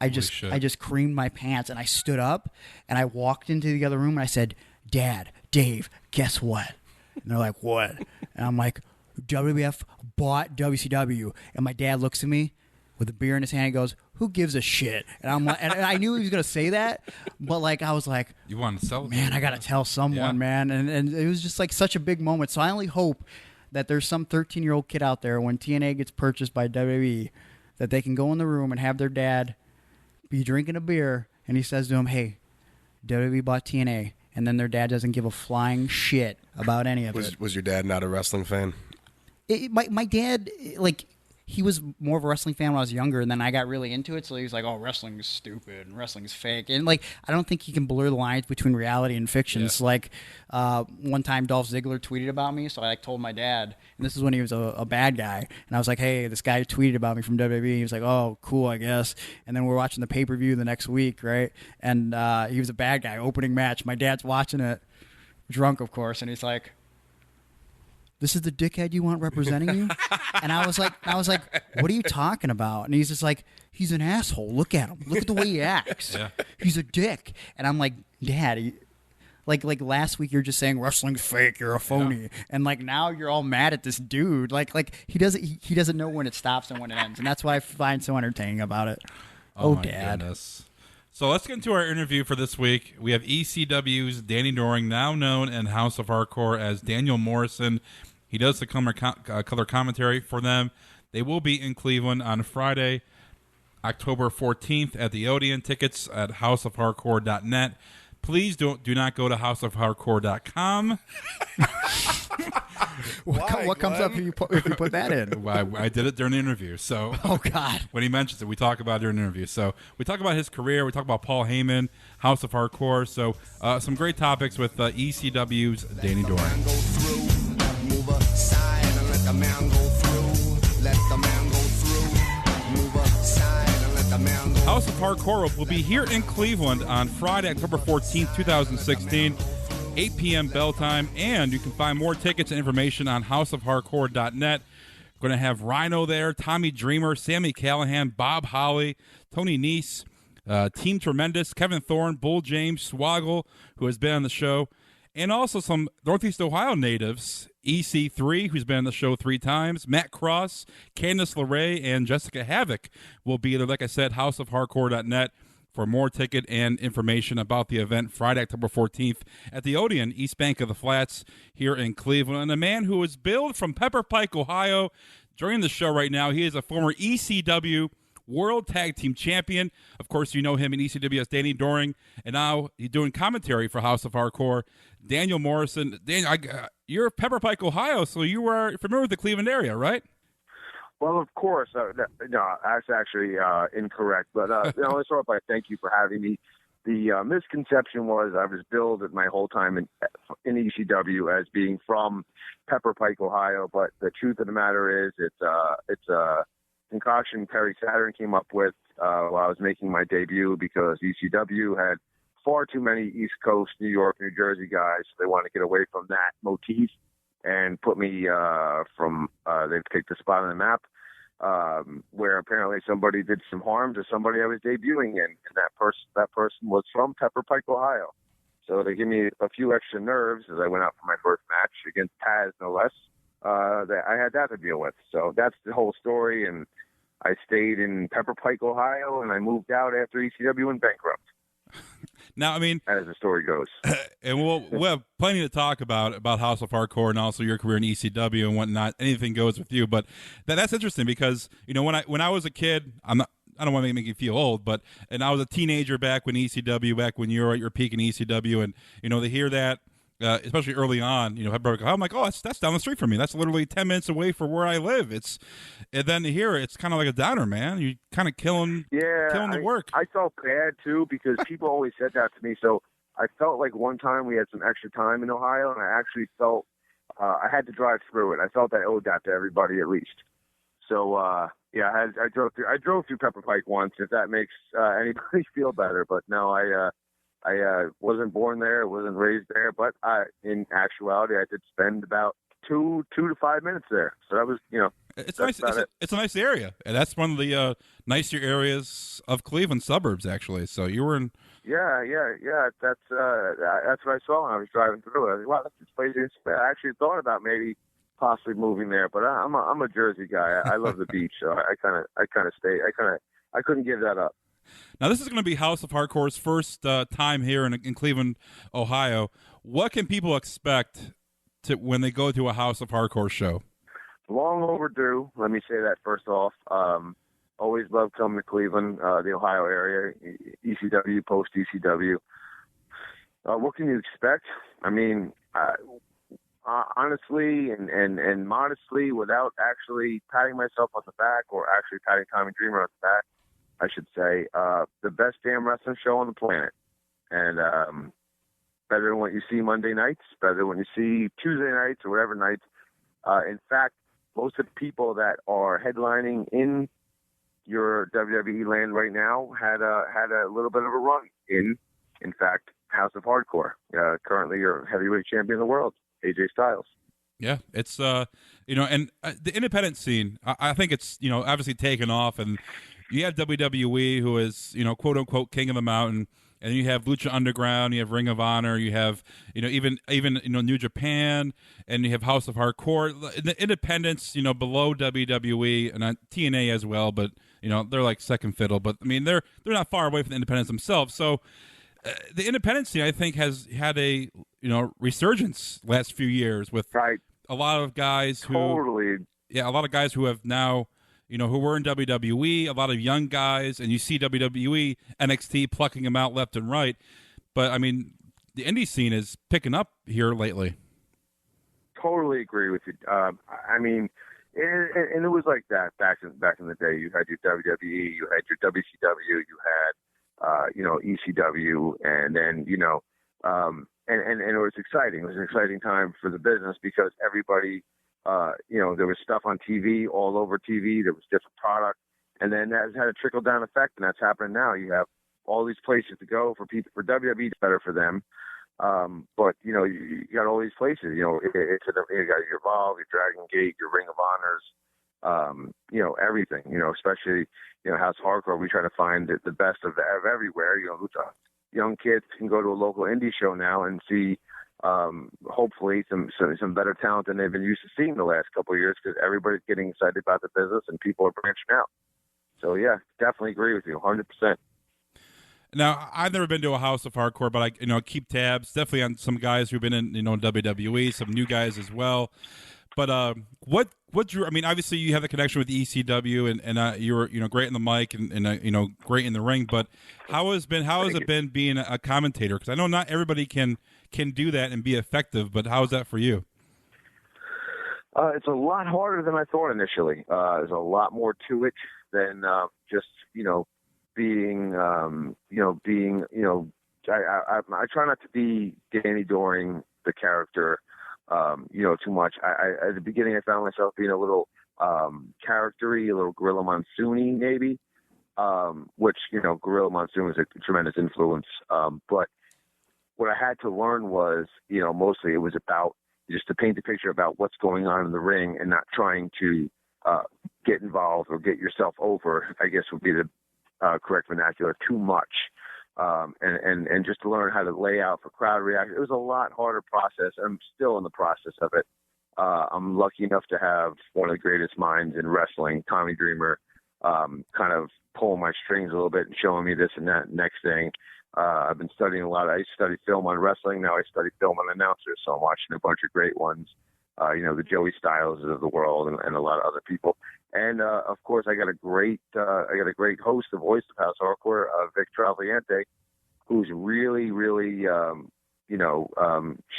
I just creamed my pants, and I stood up and I walked into the other room and I said, Dad, Dave, guess what? And they're like, what? And I'm like, WWF bought WCW. And my dad looks at me with a beer in his hand and goes, who gives a shit? And I'm like, and I knew he was going to say that, but like, I was like, you want to celebrate? Man, I got to tell someone, man. And it was just like such a big moment. So I only hope that there's some 13-year-old kid out there when TNA gets purchased by WWE that they can go in the room and have their dad be drinking a beer and he says to him, hey, WWE bought TNA. And then their dad doesn't give a flying shit about any of it. Was your dad not a wrestling fan? My dad, like, he was more of a wrestling fan when I was younger, and then I got really into it, so he was like, oh, wrestling is stupid, and wrestling is fake. And, like, I don't think he can blur the lines between reality and fiction. Yeah. It's like, one time Dolph Ziggler tweeted about me, so I, like, told my dad, and this is when he was a bad guy, and I was like, hey, this guy tweeted about me from WWE. He was like, oh, cool, I guess. And then we're watching the pay-per-view the next week, right? And he was a bad guy, opening match. My dad's watching it, drunk, of course, and he's like, this is the dickhead you want representing you? And I was like, what are you talking about? And he's just like, he's an asshole. Look at him. Look at the way he acts. Yeah. He's a dick. And I'm like, Dad, like last week you're just saying wrestling's fake, you're a phony. Yeah. And like now you're all mad at this dude. Like he doesn't know when it stops and when it ends. And that's what I find so entertaining about it. Oh Dad. Goodness. So let's get into our interview for this week. We have ECW's Danny Doring, now known in House of Hardcore as Daniel Morrison. He does the color commentary for them. They will be in Cleveland on Friday, October 14th at the Odeon. Tickets at houseofhardcore.net. Please do not go to houseofhardcore.com. What comes up if you put that in? I did it during the interview. So, oh God, when he mentions it, we talk about it during the interview. So we talk about his career. We talk about Paul Heyman, House of Hardcore. So some great topics with ECW's Danny Doring. Move aside and let the man go through. Let the man go through. Move aside and let the man go through. House of Hardcore will be here in Cleveland on Friday, October 14th, 2016, 8 p.m. bell time. And you can find more tickets and information on houseofhardcore.net. Going to have Rhino there, Tommy Dreamer, Sammy Callahan, Bob Holly, Tony Nese, Team Tremendous, Kevin Thorne, Bull James, Swoggle, who has been on the show, and also some Northeast Ohio natives, EC3, who's been on the show 3 times, Matt Cross, Candice LeRae, and Jessica Havoc will be there, like I said, houseofhardcore.net for more ticket and information about the event Friday, October 14th at the Odeon, East Bank of the Flats here in Cleveland. And a man who was billed from Pepper Pike, Ohio, during the show right now, he is a former ECW World Tag Team Champion. Of course, you know him in ECW as Danny Doring, and now he's doing commentary for House of Hardcore. Daniel Morrison. Daniel, you're Pepper Pike, Ohio, so you are familiar with the Cleveland area, right? Well, of course. No, that's actually incorrect. But let's start off by thank you for having me. The misconception was I was billed my whole time in ECW as being from Pepper Pike, Ohio. But the truth of the matter is it's a concoction Perry Saturn came up with while I was making my debut because ECW had far too many East Coast, New York, New Jersey guys. So they wanted to get away from that motif and put me they picked a spot on the map where apparently somebody did some harm to somebody I was debuting in, and that person was from Pepper Pike, Ohio. So they gave me a few extra nerves as I went out for my first match against Taz, no less. That I had that to deal with. So that's the whole story, and I stayed in Pepper Pike, Ohio, and I moved out after ECW went bankrupt. Now, I mean, as the story goes, and we'll have plenty to talk about House of Hardcore and also your career in ECW and whatnot. Anything goes with you, but that's interesting because when I was a kid, I don't want to make you feel old, and I was a teenager back when you were at your peak in ECW, and to hear that. Especially early on, I'm like, oh, that's down the street from me. That's literally 10 minutes away from where I live. And then to hear it's kind of like a downer, man. You kind of killing the work. I felt bad too because people always said that to me. So I felt like one time we had some extra time in Ohio, and I actually felt I had to drive through it. I felt I owed that to everybody at least. So I drove through Pepper Pike once, if that makes anybody feel better. But no, I wasn't born there, wasn't raised there, but in actuality, I did spend about 2 to 5 minutes there. So that was, It's That's nice. about It's a nice area, and that's one of the nicer areas of Cleveland suburbs, actually. So you were in. Yeah. That's what I saw when I was driving through it. I was like, wow, this place is. I actually thought about maybe possibly moving there, but I'm a Jersey guy. I love the beach, so I kind of stay. I couldn't give that up. Now, this is going to be House of Hardcore's first time here in Cleveland, Ohio. What can people expect when they go to a House of Hardcore show? Long overdue. Let me say that first off. Always loved coming to Cleveland, the Ohio area, ECW, post ECW. What can you expect? I mean, honestly and modestly, without actually patting myself on the back or actually patting Tommy Dreamer on the back, I should say, the best damn wrestling show on the planet. And better than what you see Monday nights, better than what you see Tuesday nights or whatever nights. In fact, most of the people that are headlining in your WWE land right now had a little bit of a run in fact, House of Hardcore. Currently your heavyweight champion of the world, AJ Styles. Yeah, it's and the independent scene, I think it's obviously taken off, and you have WWE, who is quote unquote king of the mountain, and you have Lucha Underground, you have Ring of Honor, you have even New Japan, and you have House of Hardcore. The independents below WWE and TNA as well, but they're like second fiddle. But I mean they're not far away from the independents themselves. So the independent scene, I think, has had a resurgence last few years with a lot of guys who a lot of guys who have now who were in WWE, a lot of young guys, and you see WWE, NXT plucking them out left and right. But I mean, the indie scene is picking up here lately. Totally agree with you. I mean, and it was like that back in the day. You had your WWE, you had your WCW, you had ECW, and then and it was exciting. It was an exciting time for the business because everybody. There was stuff on TV, all over TV. There was different product, and then that had a trickle down effect, and that's happening now. You have all these places to go for people. For WWE, it's better for them, but you got all these places. You got your Evolve, your Dragon Gate, your Ring of Honors, everything. Especially House of Hardcore. We try to find the best of everywhere. Young kids can go to a local indie show now and see. Hopefully some better talent than they've been used to seeing the last couple of years because everybody's getting excited about the business and people are branching out. So yeah, definitely agree with you 100%. Now, I've never been to a House of Hardcore, but I keep tabs definitely on some guys who've been in WWE, some new guys as well. But what drew? I mean, obviously you have the connection with ECW, and you were great in the mic and great in the ring. But how has it been being a commentator? Because I know not everybody can do that and be effective. But how is that for you? It's a lot harder than I thought initially. There's a lot more to it than just being I try not to be Danny Doring, the character. Too much. At the beginning, I found myself being a little charactery, a little Gorilla Monsoon-y, maybe, which, Gorilla Monsoon was a tremendous influence. But what I had to learn was, mostly it was about just to paint the picture about what's going on in the ring and not trying to get involved or get yourself over, I guess would be the correct vernacular, too much. And just to learn how to lay out for crowd reaction. It was a lot harder process. I'm still in the process of it. I'm lucky enough to have one of the greatest minds in wrestling, Tommy Dreamer, kind of pulling my strings a little bit and showing me this and that next thing. I've been studying a lot. I studied film on wrestling. Now I study film on announcers. So I'm watching a bunch of great ones. The Joey Styles of the world and a lot of other people. And, of course, I got a great host, the voice of House of Hardcore, Vic Travagliente, who's really, really,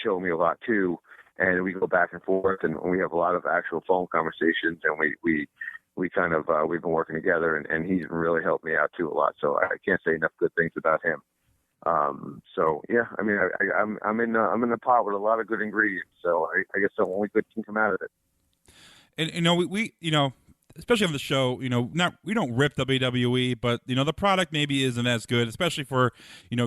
showed me a lot too. And we go back and forth and we have a lot of actual phone conversations and we kind of, we've been working together and he's really helped me out too a lot. So I can't say enough good things about him. So yeah, I mean, I'm in the pot with a lot of good ingredients. So I guess the only good can come out of it. And we especially on the show, we don't rip WWE, but the product maybe isn't as good, especially for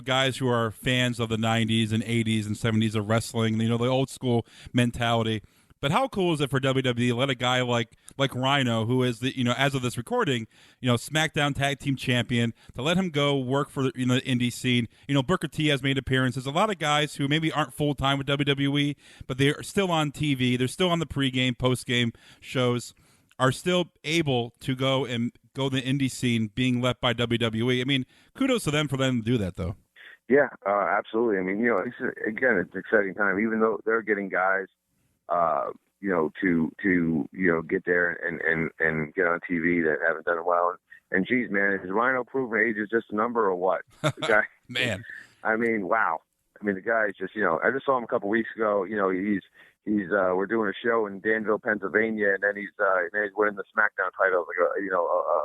guys who are fans of the 90s and 80s and 70s of wrestling. The old school mentality. But how cool is it for WWE to let a guy like Rhino, who is the, as of this recording, SmackDown Tag Team Champion, to let him go work for the indie scene? Booker T has made appearances. A lot of guys who maybe aren't full time with WWE, but they're still on TV. They're still on the pregame, postgame shows. Are still able to go the indie scene, being let by WWE. I mean, kudos to them for letting them do that, though. Yeah, absolutely. I mean, it's an exciting time, even though they're getting guys, to get there and get on TV that haven't done it well. And geez, man, is Rhino proven age is just a number or what? The guy, man. I mean, wow. I mean, the guy's just, I just saw him a couple weeks ago. He's we're doing a show in Danville, Pennsylvania, and then he's winning the SmackDown title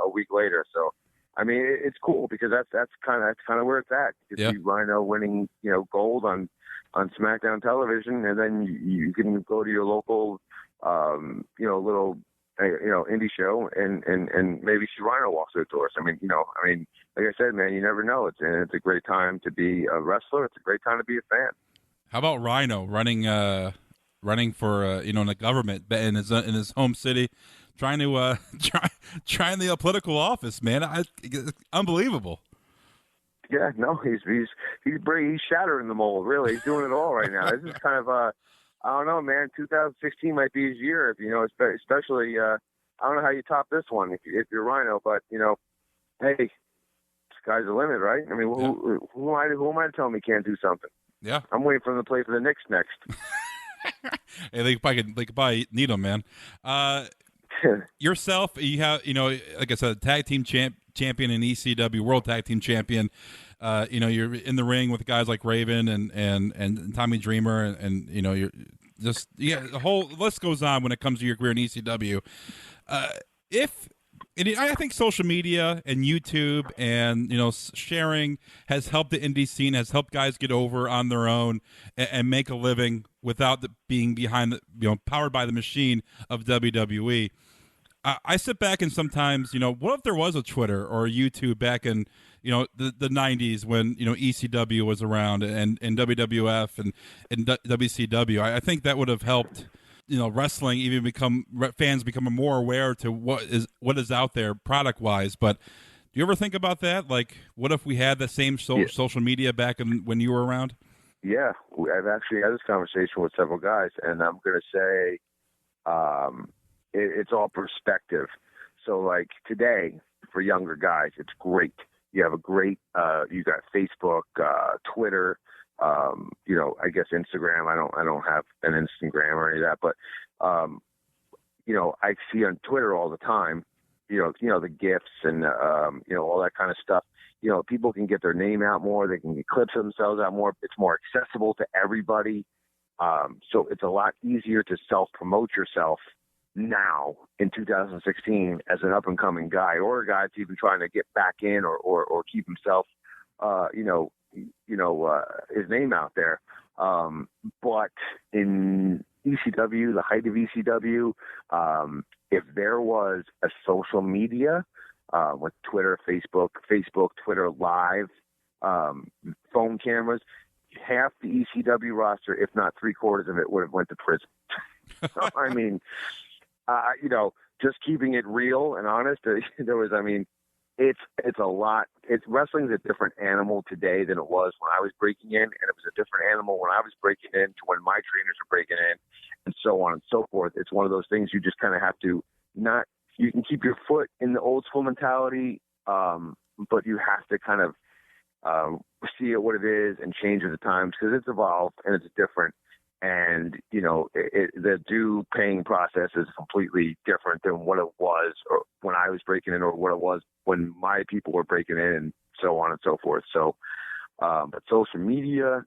a week later. So, I mean, it's cool because that's kind of where it's at. You see Rhino winning gold on SmackDown television, and then you can go to your local little indie show and maybe see Rhino walk through the doors. I mean, like I said, man, you never know. It's a great time to be a wrestler. It's a great time to be a fan. How about Rhino running for in the government in his home city, trying the political office, man? Unbelievable. Yeah, no, he's shattering the mold. Really, he's doing it all right now. This is kind of I don't know, man. 2016 might be his year. Especially I don't know how you top this one if you're Rhino, but hey, sky's the limit, right? I mean, who am I to tell him he can't do something? Yeah, I'm waiting for him to play for the Knicks next. Hey, they could probably need him, man. Yourself, you have, like I said, tag team champion in ECW, world tag team champion. You're in the ring with guys like Raven and Tommy Dreamer, and you're just the whole list goes on when it comes to your career in ECW. I think social media and YouTube and sharing has helped the indie scene, has helped guys get over on their own and make a living without being behind powered by the machine of WWE. I sit back and sometimes what if there was a Twitter or a YouTube back in the 90s when ECW was around and WWF and WCW. I think that would have helped wrestling even fans become more aware to what is out there product wise. But do you ever think about that? Like, what if we had the same social media back when you were around? Yeah, I've actually had this conversation with several guys, and I'm going to say it's all perspective. So, like today, for younger guys, it's great. You have a great, you got Facebook, Twitter. I guess Instagram. I don't have an Instagram or any of that, but I see on Twitter all the time, the GIFs and all that kind of stuff. People can get their name out more. They can get clips of themselves out more. It's more accessible to everybody. So it's a lot easier to self-promote yourself now in 2016 as an up-and-coming guy or a guy that's even trying to get back in or keep himself, his name out there. But in ECW, the height of ECW, if there was a social media with Twitter, Facebook, Twitter Live, phone cameras, half the ECW roster, if not 3/4 of it, would have went to prison. I mean, just keeping it real and honest, it's a lot. Wrestling's a different animal today than it was when I was breaking in, and it was a different animal when I was breaking in to when my trainers are breaking in, and so on and so forth. It's one of those things you just kind of have to you can keep your foot in the old school mentality, but you have to kind of see it what it is and change with the times because it's evolved and it's different. And, the due paying process is completely different than what it was or when I was breaking in or what it was when my people were breaking in and so on and so forth. So, but social media,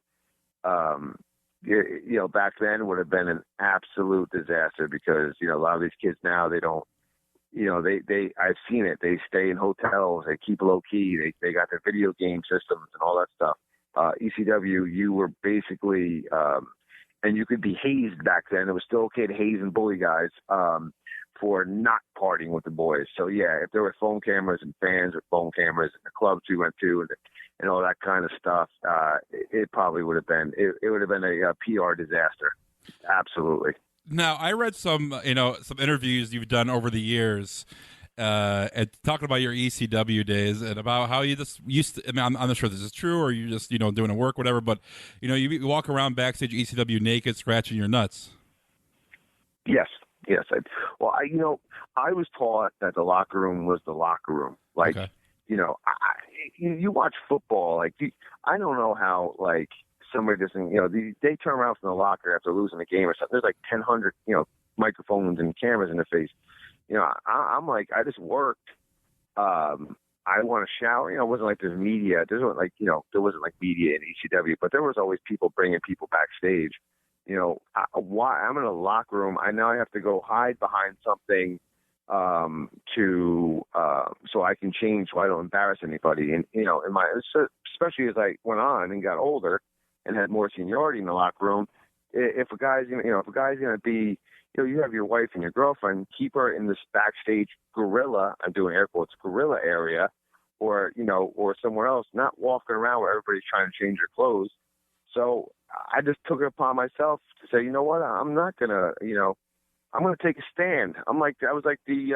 back then would have been an absolute disaster because, a lot of these kids now, they don't, I've seen it. They stay in hotels. They keep low key. They got their video game systems and all that stuff. ECW, you were basically, and you could be hazed back then. It was still okay to haze and bully guys for not partying with the boys. So, yeah, if there were phone cameras and fans with phone cameras and the clubs we went to and all that kind of stuff, it probably would have been – it would have been a PR disaster. Absolutely. Now, I read some interviews you've done over the years, and talking about your ECW days and about how you just used to. I mean, I'm not sure if this is true or you just doing a work, whatever. But you walk around backstage ECW naked, scratching your nuts. Yes. I was taught that the locker room was the locker room. Like, Okay. You watch football. Like, I don't know how somebody doesn't. They turn around from the locker after losing a game or something. There's like 1,000 microphones and cameras in their face. I'm like, I just worked. I want to shower. It wasn't like there's media. There wasn't like media in ECW, but there was always people bringing people backstage. I'm in a locker room. I now have to go hide behind something so I can change so I don't embarrass anybody. And especially as I went on and got older and had more seniority in the locker room, if a guy's gonna be, you have your wife and your girlfriend, keep her in this backstage gorilla, I'm doing air quotes, gorilla area, or somewhere else, not walking around where everybody's trying to change their clothes. So I just took it upon myself to say, you know what, I'm not gonna, I'm gonna take a stand. I was like the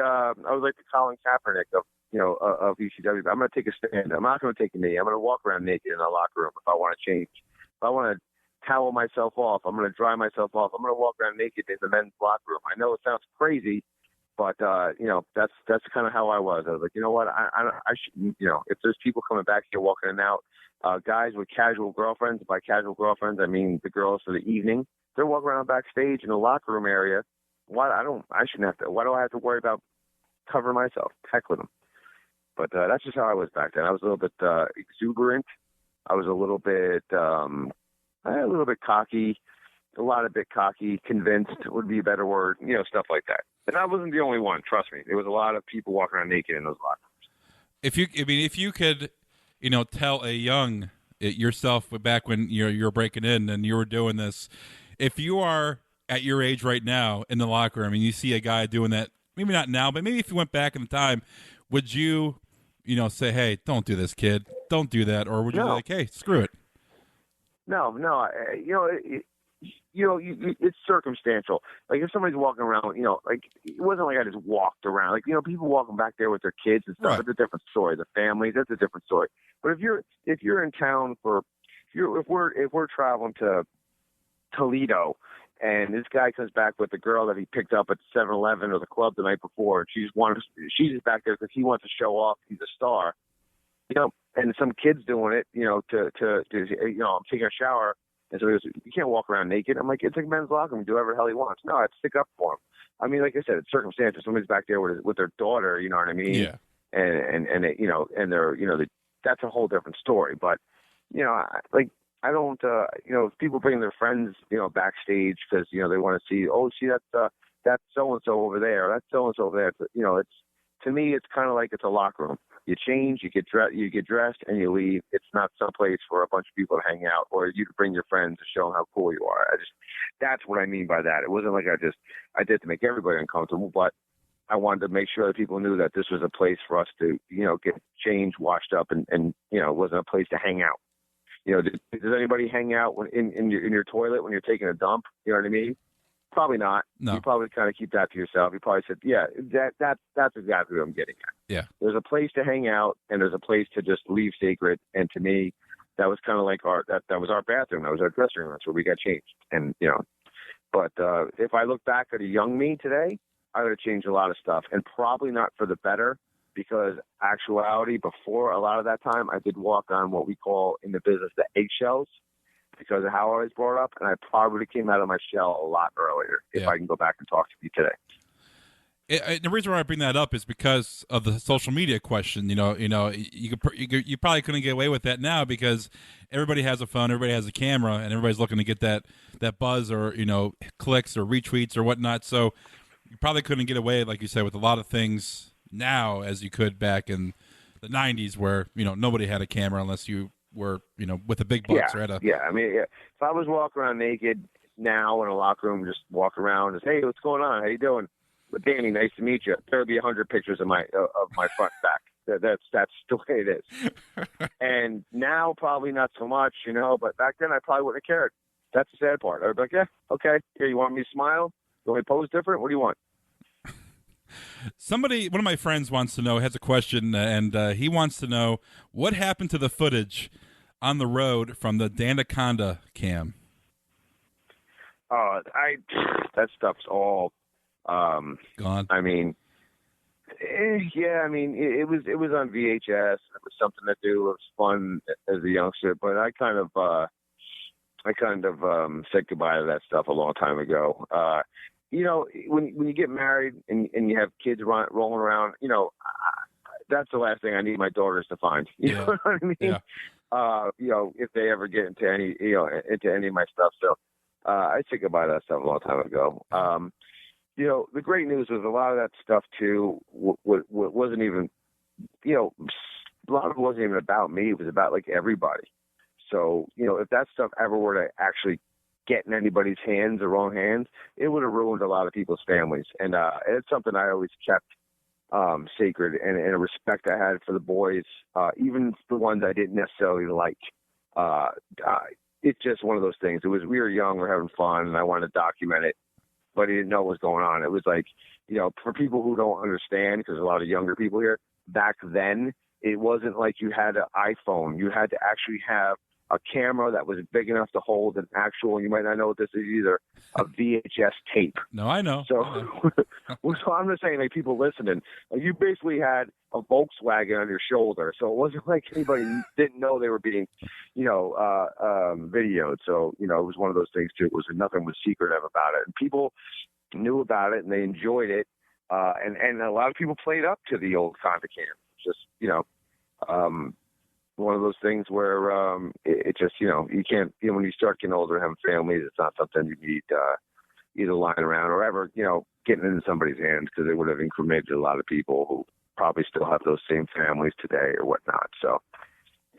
Colin Kaepernick of ECW. I'm gonna take a stand. I'm not gonna take a knee. I'm gonna walk around naked in the locker room if I want to change. If I want to towel myself off, I'm gonna dry myself off. I'm gonna walk around naked in the men's locker room. I know it sounds crazy, but that's kind of how I was. I was like, you know what, I should, if there's people coming back here walking in and out, guys with casual girlfriends. By casual girlfriends, I mean the girls for the evening. They're walking around backstage in the locker room area. Why do I have to worry about covering myself? Heck with them. But that's just how I was back then. I was a little bit exuberant. I was a little bit cocky, convinced would be a better word, stuff like that. And I wasn't the only one, trust me. There was a lot of people walking around naked in those locker rooms. If you could, tell a young yourself back when you're breaking in and you were doing this, if you are at your age right now in the locker room and you see a guy doing that, maybe not now, but maybe if you went back in time, would you, say, hey, don't do this, kid, don't do that, or would you be like, hey, screw it? No, it's circumstantial. Like if somebody's walking around, it wasn't like I just walked around. Like, people walking back there with their kids and stuff, right. It's a different story. The families, that's a different story. But if you're in town if we're traveling to Toledo and this guy comes back with the girl that he picked up at 7-Eleven or the club the night before, and she's just back there because he wants to show off he's a star, and some kid's doing it, I'm taking a shower. And so he goes, you can't walk around naked. I'm like, it's like men's locker room. Do whatever the hell he wants. No, I'd stick up for him. I mean, like I said, it's circumstantial. Somebody's back there with their daughter, you know what I mean? Yeah. And they're, that's a whole different story. But, I don't, if people bring their friends, backstage because, they want to see, that's so-and-so over there. That's so-and-so over there. To me, it's kind of like it's a locker room. You change, you get dressed, and you leave. It's not someplace for a bunch of people to hang out, or you to bring your friends to show them how cool you are. That's what I mean by that. It wasn't like I did to make everybody uncomfortable, but I wanted to make sure that people knew that this was a place for us to, get changed, washed up, and it wasn't a place to hang out. Does anybody hang out in your toilet when you're taking a dump? You know what I mean? Probably not. No. You probably kind of keep that to yourself. You probably said, yeah, that's exactly what I'm getting at. Yeah. There's a place to hang out and there's a place to just leave sacred. And to me, that was kind of like that was our bathroom. That was our dressing room. That's where we got changed. And, but if I look back at a young me today, I would have changed a lot of stuff, and probably not for the better, because actuality, before a lot of that time, I did walk on what we call in the business the eggshells, because of how I was brought up, and I probably came out of my shell a lot earlier if I can go back and talk to you today. The reason why I bring that up is because of the social media question. You probably couldn't get away with that now because everybody has a phone, everybody has a camera, and everybody's looking to get that buzz or clicks or retweets or whatnot. So you probably couldn't get away, like you said, with a lot of things now as you could back in the 90s, where nobody had a camera unless you were, with the big bucks. Yeah. I mean, if I was walking around naked now in a locker room, just walk around and say, hey, what's going on? How you doing? But Danny, nice to meet you. There'd be 100 pictures of my front and back. That's the way it is. And now probably not so much, but back then I probably wouldn't have cared. That's the sad part. I'd be like, yeah, okay. Here, you want me to smile? You want me to pose different? What do you want? One of my friends wants to know, has a question, and he wants to know what happened to the footage on the road from the Danaconda cam. That stuff's all gone. I mean, yeah. I mean, it was on VHS. It was something to do. It was fun as a youngster, but I kind of said goodbye to that stuff a long time ago. You know, when you get married and you have kids rolling around, you know, that's the last thing I need my daughters to find. You know what I mean? Yeah. You know, if they ever get into any of my stuff. So I said goodbye to that stuff a long time ago. You know, the great news was a lot of that stuff too wasn't even, you know, a lot of it wasn't even about me. It was about like everybody. So, you know, if that stuff ever were to actually get in anybody's hands, the wrong hands, it would have ruined a lot of people's families. And it's something I always kept sacred, and a respect I had for the boys, even the ones I didn't necessarily like. It's just one of those things. We were young, we're having fun, and I wanted to document it, but I didn't know what was going on. It was like, you know, for people who don't understand, because a lot of younger people here, back then, it wasn't like you had an iPhone. You had to actually have a camera that was big enough to hold an actual, you might not know what this is either, a VHS tape. No, I know. So, so I'm just saying, like, people listening, like, you basically had a Volkswagen on your shoulder. So it wasn't like anybody didn't know they were being, you know, videoed. So, you know, it was one of those things too. Nothing was secretive about it. And people knew about it and they enjoyed it. And a lot of people played up to the old Conda cam. Just, you know, one of those things where it just, you know, you can't, you know, when you start getting older and having families, it's not something you need either lying around or ever, you know, getting into somebody's hands, because it would have incriminated a lot of people who probably still have those same families today or whatnot. So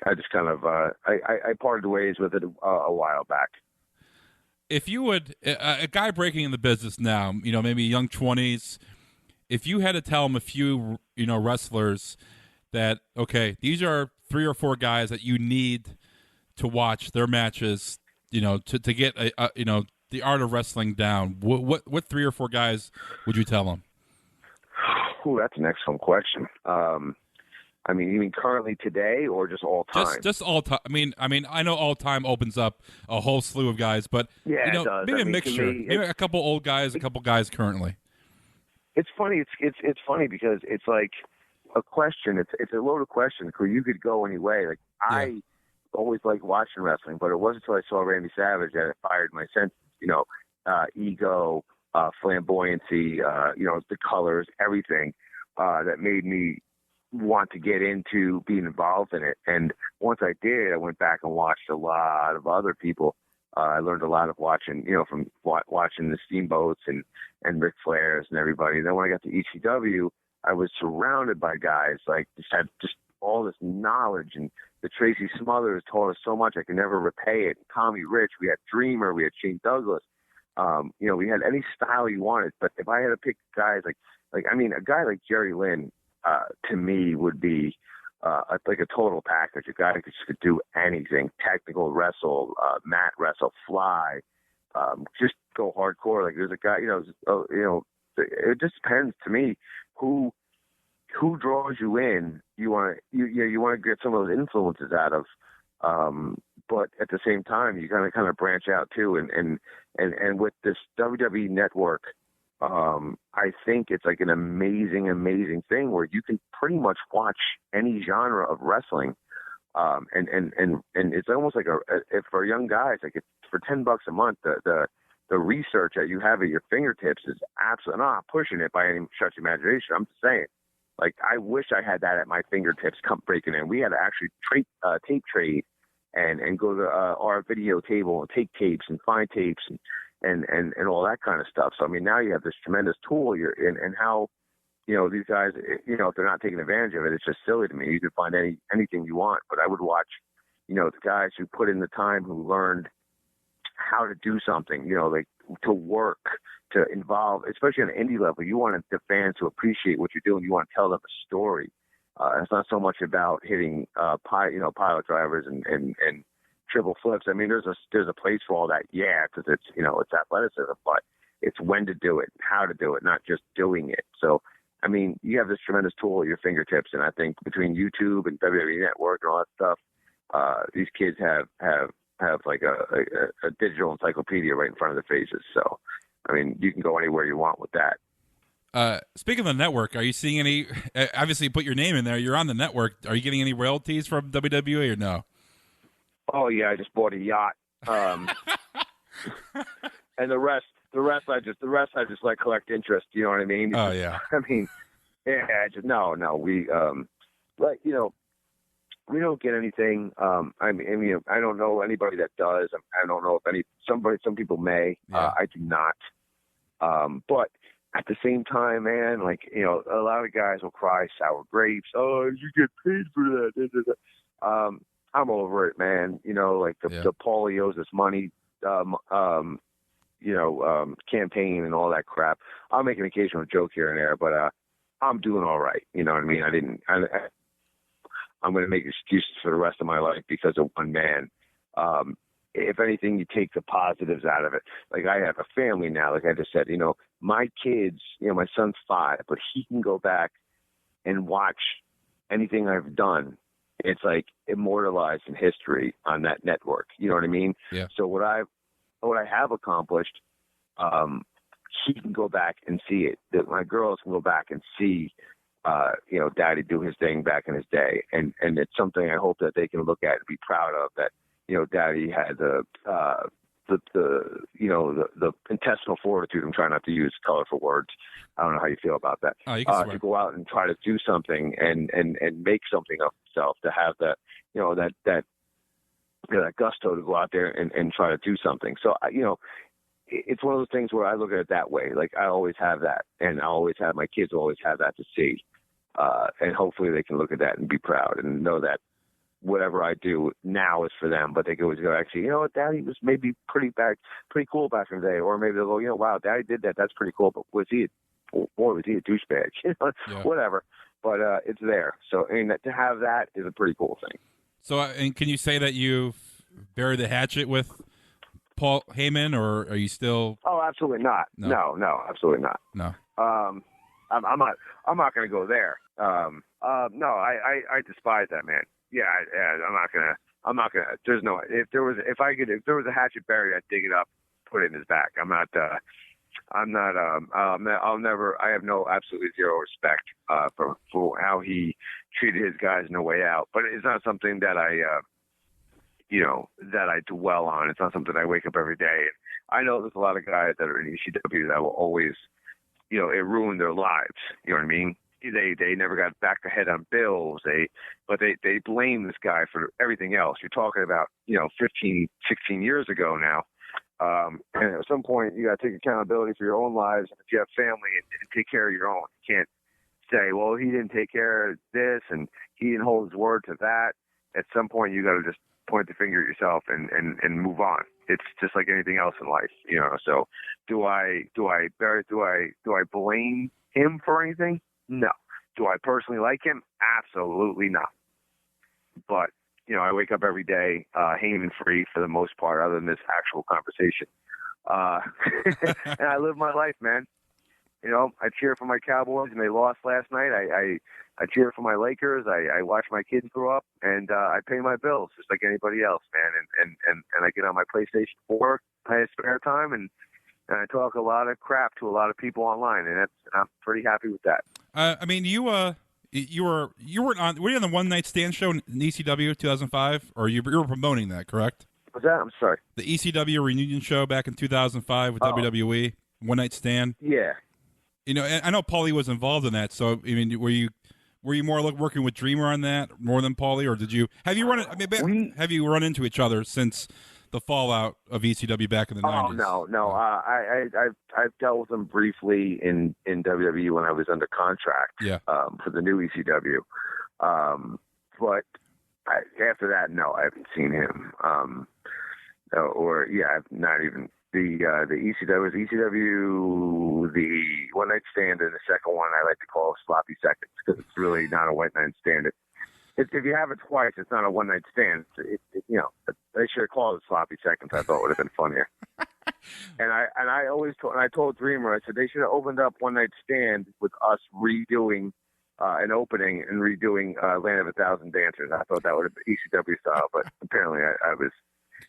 I just kind of, I parted ways with it a while back. If you would, a guy breaking in the business now, you know, maybe young 20s, if you had to tell him a few, you know, wrestlers that, okay, these are 3 or 4 guys that you need to watch their matches, you know, to get you know, the art of wrestling down, what 3 or 4 guys would you tell them? Ooh, that's an excellent question. I mean, you mean currently today or just all time? Just all time. I mean, I know all time opens up a whole slew of guys, but yeah, you know, it does. maybe a mixture. Maybe a couple old guys, a couple guys currently. It's funny. It's funny because it's like a question. It's a loaded question because you could go any way. Like, I always liked watching wrestling, but it wasn't until I saw Randy Savage that it fired my senses. You know, ego, flamboyancy, you know, the colors, everything that made me want to get into being involved in it. And once I did, I went back and watched a lot of other people. I learned a lot of watching, you know, from watching the Steamboats and Ric Flairs and everybody. And then when I got to ECW, I was surrounded by guys like had all this knowledge, and the Tracy Smothers taught us so much I could never repay it. Tommy Rich, we had Dreamer, we had Shane Douglas. You know, we had any style you wanted. But if I had to pick guys like I mean, a guy like Jerry Lynn, to me would be like a total package. A guy who just could do anything: technical wrestle, mat wrestle, fly, just go hardcore. Like there's a guy, you know, it just depends to me who draws you in. You want to get some of those influences out of, but at the same time you kind of branch out too. And with this WWE network, I think it's like an amazing thing where you can pretty much watch any genre of wrestling. And it's almost like if for young guys, like for $10 a month, the research that you have at your fingertips is absolutely, I'm not pushing it by any stretch of imagination. I'm just saying, like, I wish I had that at my fingertips come breaking in. We had to actually tape trade and go to our video table and take tapes and find tapes and all that kind of stuff. So, I mean, now you have this tremendous tool and how, you know, these guys, you know, if they're not taking advantage of it, it's just silly to me. You can find anything you want, but I would watch, you know, the guys who put in the time, who learned how to do something, you know, like to work, to involve, especially on an indie level. You want the fans to appreciate what you're doing. You want to tell them a story. It's not so much about hitting, pilot drivers and triple flips. I mean, there's a place for all that, yeah, because it's, you know, it's athleticism. But It's when to do it, how to do it, not just doing it. So, I mean, you have this tremendous tool at your fingertips, and I think between YouTube and WWE Network and all that stuff, these kids have like a digital encyclopedia right in front of their faces. So, I mean, you can go anywhere you want with that. Speaking of the network, are you seeing any? Obviously, you put your name in there. You're on the network. Are you getting any royalties from WWE or no? Oh yeah, I just bought a yacht, and the rest I just like collect interest. You know what I mean? Oh yeah. I mean, yeah. We like we don't get anything. I mean, I don't know anybody that does. I don't know if some people may. Yeah. I do not. But at the same time, man, like, a lot of guys will cry sour grapes. Oh, you get paid for that. I'm over it, man. Like the Paulie owes us money, campaign and all that crap. I'll make an occasional joke here and there, but I'm doing all right. You know what I mean? I'm going to make excuses for the rest of my life because of one man. If anything, you take the positives out of it. Like, I have a family now. Like I just said, my kids, my son's 5, but he can go back and watch anything I've done. It's like immortalized in history on that network. You know what I mean? Yeah. So what I have accomplished, he can go back and see it. That my girls can go back and see, Daddy do his thing back in his day, and it's something I hope that they can look at and be proud of. That Daddy had the intestinal fortitude. I'm trying not to use colorful words. I don't know how you feel about that. Oh, you can swear. To go out and try to do something and make something of himself, to have that, that gusto to go out there and try to do something. So, it's one of those things where I look at it that way. Like, I always have that, and my kids always have that to see. And hopefully they can look at that and be proud and know that whatever I do now is for them, but they can always go, actually, Daddy was maybe pretty cool back in the day. Or maybe they'll go, wow, Daddy did that. That's pretty cool. But was he a douchebag? Yeah. Whatever. But it's there. So, I mean, to have that is a pretty cool thing. So, and can you say that you've buried the hatchet with Paul Heyman, or are you still? Oh, absolutely not. No, absolutely not. No. I'm not going to go there. No, I despise that man. Yeah, I'm not gonna. There's no. If there was a hatchet buried, I'd dig it up, put it in his back. I'll never. I have absolutely zero respect for how he treated his guys in No Way Out. But it's not something that I dwell on. It's not something I wake up every day. I know there's a lot of guys that are in ECW that will always, it ruined their lives. You know what I mean? They never got back ahead on bills. But they blame this guy for everything else. You're talking about 15, 16 years ago now. And at some point you got to take accountability for your own lives. And if you have family, and take care of your own. You can't say, well, he didn't take care of this and he didn't hold his word to that. At some point you got to just point the finger at yourself and move on. It's just like anything else in life, So do I blame him for anything? No. Do I personally like him? Absolutely not. But, I wake up every day Heyman free for the most part, other than this actual conversation. And I live my life, man. I cheer for my Cowboys, and they lost last night. I cheer for my Lakers. I watch my kids grow up, and I pay my bills just like anybody else, man. And I get on my PlayStation 4, I have spare time, and I talk a lot of crap to a lot of people online, and I'm pretty happy with that. I mean, you were on the One Night Stand show in ECW 2005, or you were promoting that, correct? What's that? I'm sorry. The ECW reunion show back in 2005 with WWE, One Night Stand. Yeah. I know Paulie was involved in that. So, I mean, were you more working with Dreamer on that more than Paulie, or have you run into each other since the fallout of ECW back in the 90s? No. I've dealt with him briefly in WWE when I was under contract. Yeah. For the new ECW. But after that, no, I haven't seen him. I've not even the ECW, the One Night Stand, and the second one I like to call sloppy seconds, because it's really not a one night stand. If you have it twice, it's not a one night stand. They should have called it sloppy seconds. I thought it would have been funnier. And I always told Dreamer, I said they should have opened up One Night Stand with us redoing an opening and redoing Land of a Thousand Dancers. I thought that would have been ECW style, but apparently I was.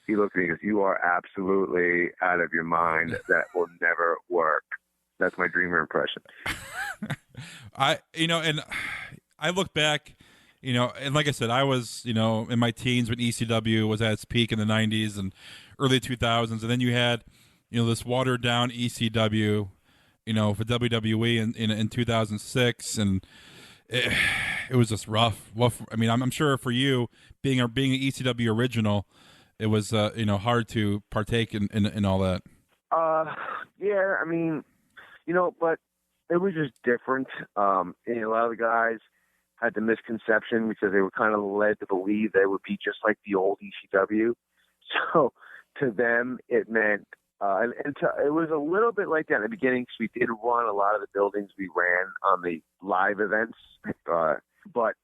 He looked at me and goes, "You are absolutely out of your mind. That will never work." That's my Dreamer impression. And I look back, and like I said, I was, in my teens when ECW was at its peak in the 90s and early 2000s. And then you had, this watered down ECW, for WWE in 2006. And it was just rough. I mean, I'm sure for you being an ECW original, it was, hard to partake in all that. Yeah, I mean, but it was just different. And a lot of the guys had the misconception because they were kind of led to believe they would be just like the old ECW. So to them, it meant, it was a little bit like that in the beginning because we did run a lot of the buildings we ran on the live events, but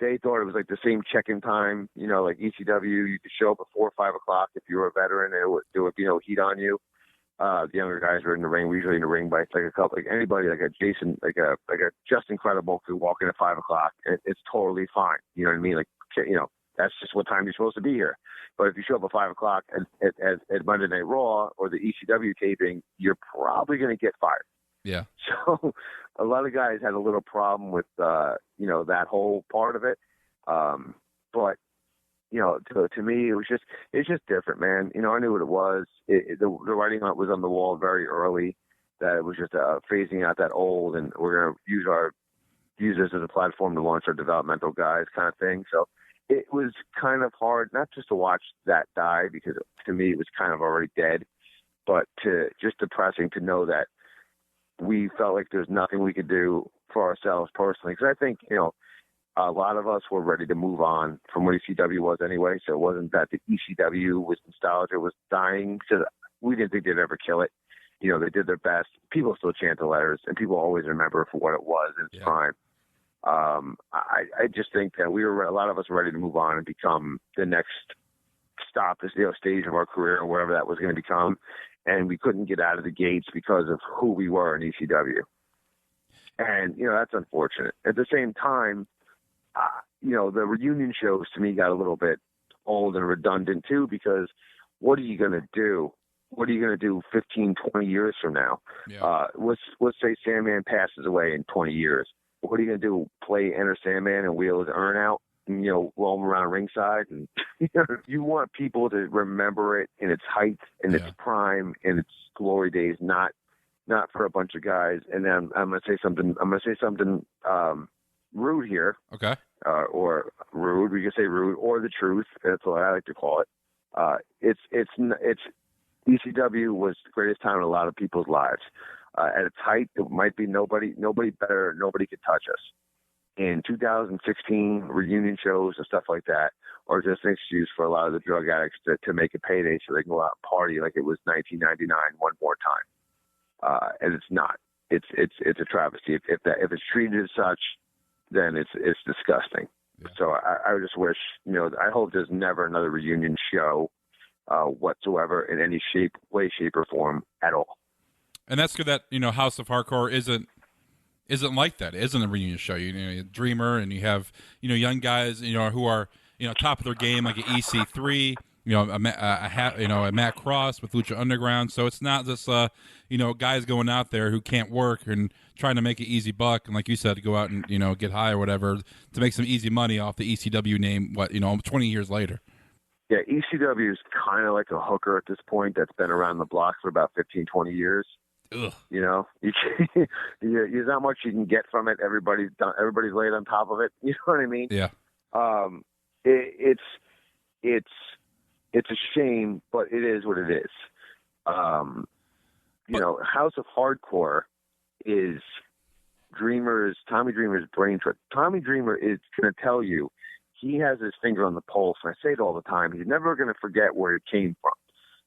they thought it was like the same check-in time, like ECW. You could show up at 4 or 5 o'clock if you were a veteran, and there would be no heat on you. The younger guys were in the ring. We usually in the ring by like a couple, like anybody, like a Jason, like a Just Incredible could walk in at 5 o'clock. It's totally fine. You know what I mean? Like, that's just what time you're supposed to be here. But if you show up at 5 o'clock at Monday Night Raw or the ECW taping, you're probably going to get fired. Yeah. So a lot of guys had a little problem with, that whole part of it. But, to me, it's just different, man. I knew what it was. The writing on it was on the wall very early, that it was just phasing out that old, and we're going to use this as a platform to launch our developmental guys kind of thing. So it was kind of hard, not just to watch that die, because to me it was kind of already dead, but just depressing to know that we felt like there's nothing we could do for ourselves personally. Because I think, a lot of us were ready to move on from what ECW was anyway. So it wasn't that the ECW was nostalgia was dying, because we didn't think they'd ever kill it. They did their best. People still chant the letters, and people always remember for what it was in its prime. I just think that a lot of us were ready to move on and become the next stop, stage of our career, or whatever that was going to become. And we couldn't get out of the gates because of who we were in ECW. And, that's unfortunate. At the same time, the reunion shows to me got a little bit old and redundant too, because what are you going to do? What are you going to do 15, 20 years from now? Yeah. Let's say Sandman passes away in 20 years. What are you going to do? Play Enter Sandman and wheel his urn out and, roll him around ringside? And you want people to remember it in its height, in its prime, in its glory days, not for a bunch of guys. And then I'm going to say something rude here. Okay. Or rude. We can say rude or the truth. That's what I like to call it. It's ECW was the greatest time in a lot of people's lives. At its height, it might be nobody better, nobody could touch us. In 2016, reunion shows and stuff like that are just an excuse for a lot of the drug addicts to make a payday so they can go out and party like it was 1999 one more time. And it's not. It's a travesty. If it's treated as such, then it's disgusting. Yeah. So I just wish, I hope there's never another reunion show whatsoever in any shape, or form at all. And that's good that, House of Hardcore isn't like that. It isn't a reunion show. You Dreamer, and you have, young guys, who are, top of their game, like an EC3, a Matt Cross with Lucha Underground. So it's not just, guys going out there who can't work and trying to make an easy buck. And like you said, go out and, get high or whatever to make some easy money off the ECW name, 20 years later. Yeah, ECW is kind of like a hooker at this point that's been around the block for about 15, 20 years. Ugh. There's not much you can get from it. Everybody's laid on top of it. You know what I mean? Yeah. It's a shame, but it is what it is. House of Hardcore is Tommy Dreamer's brain trip. Tommy Dreamer is going to tell you he has his finger on the pulse, and I say it all the time. He's never going to forget where it came from.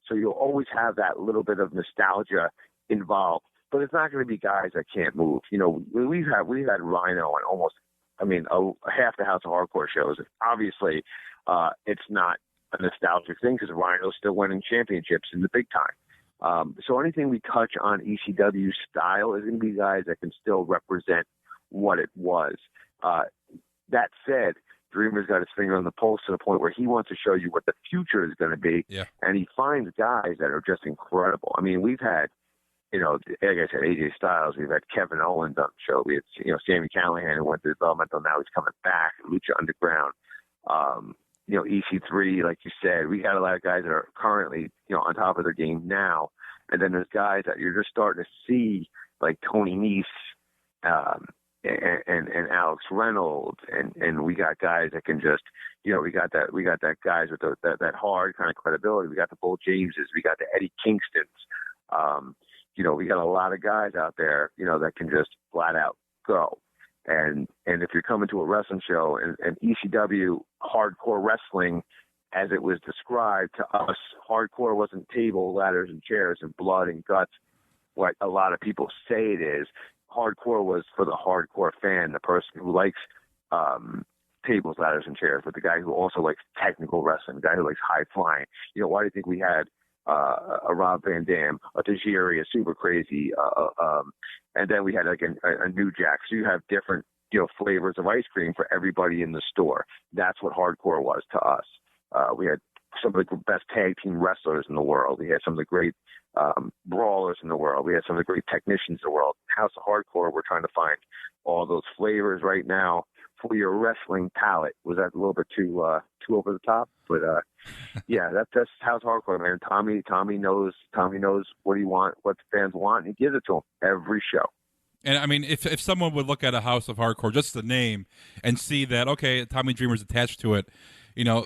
So you'll always have that little bit of nostalgia involved, but it's not going to be guys that can't move. We've had Rhino on almost, half the House of Hardcore shows. Obviously, it's not a nostalgic thing because Rhino's still winning championships in the big time. So anything we touch on ECW style is going to be guys that can still represent what it was. That said, Dreamer's got his finger on the pulse to the point where he wants to show you what the future is going to be, and he finds guys that are just incredible. I mean, we've had, like I said, AJ Styles. We've had Kevin Owens on the show. We had, Sami Callihan, who went through developmental. Now he's coming back. Lucha Underground. EC3, like you said. We got a lot of guys that are currently, on top of their game now. And then there's guys that you're just starting to see, like Tony Nese, and Alex Reynolds, and we got guys that can just, we got that guys with that hard kind of credibility. We got the Bull Jameses. We got the Eddie Kingstons. We got a lot of guys out there, that can just flat out go. And if you're coming to a wrestling show and ECW hardcore wrestling, as it was described to us, hardcore wasn't table, ladders, and chairs and blood and guts, what a lot of people say it is. Hardcore was for the hardcore fan, the person who likes tables, ladders, and chairs, but the guy who also likes technical wrestling, the guy who likes high flying. Why do you think we had a Rob Van Dam, a Tajiri, a Super Crazy, and then we had like a New Jack. So you have different, flavors of ice cream for everybody in the store. That's what hardcore was to us. We had some of the best tag team wrestlers in the world. We had some of the great brawlers in the world. We had some of the great technicians in the world. House of Hardcore, we're trying to find all those flavors right now for your wrestling palate. Was that a little bit too over the top? But yeah, that's House of Hardcore, man. Tommy knows what he wants, what the fans want, and he gives it to them every show. And I mean, if someone would look at a House of Hardcore, just the name, and see that, okay, Tommy Dreamer's attached to it, they're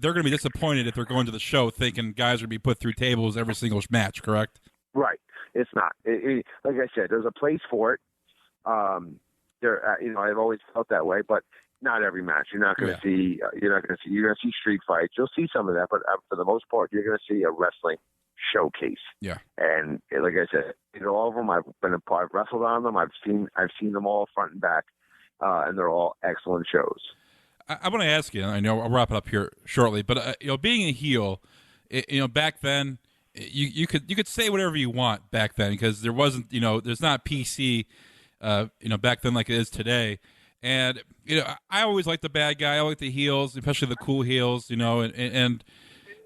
going to be disappointed if they're going to the show thinking guys are going to be put through tables every single match, correct? Right. It's not. Like I said, there's a place for it. I've always felt that way, but not every match. You're not going to see. You're going to see street fights. You'll see some of that, but for the most part, you're going to see a wrestling showcase. Yeah. And like I said, all of them. I've wrestled on them. I've seen them all front and back, and they're all excellent shows. I want to ask you. I know I'll wrap it up here shortly, but being a heel, back then, you could say whatever you want back then because there wasn't, there's not PC, back then like it is today. And I always like the bad guy. I like the heels, especially the cool heels. And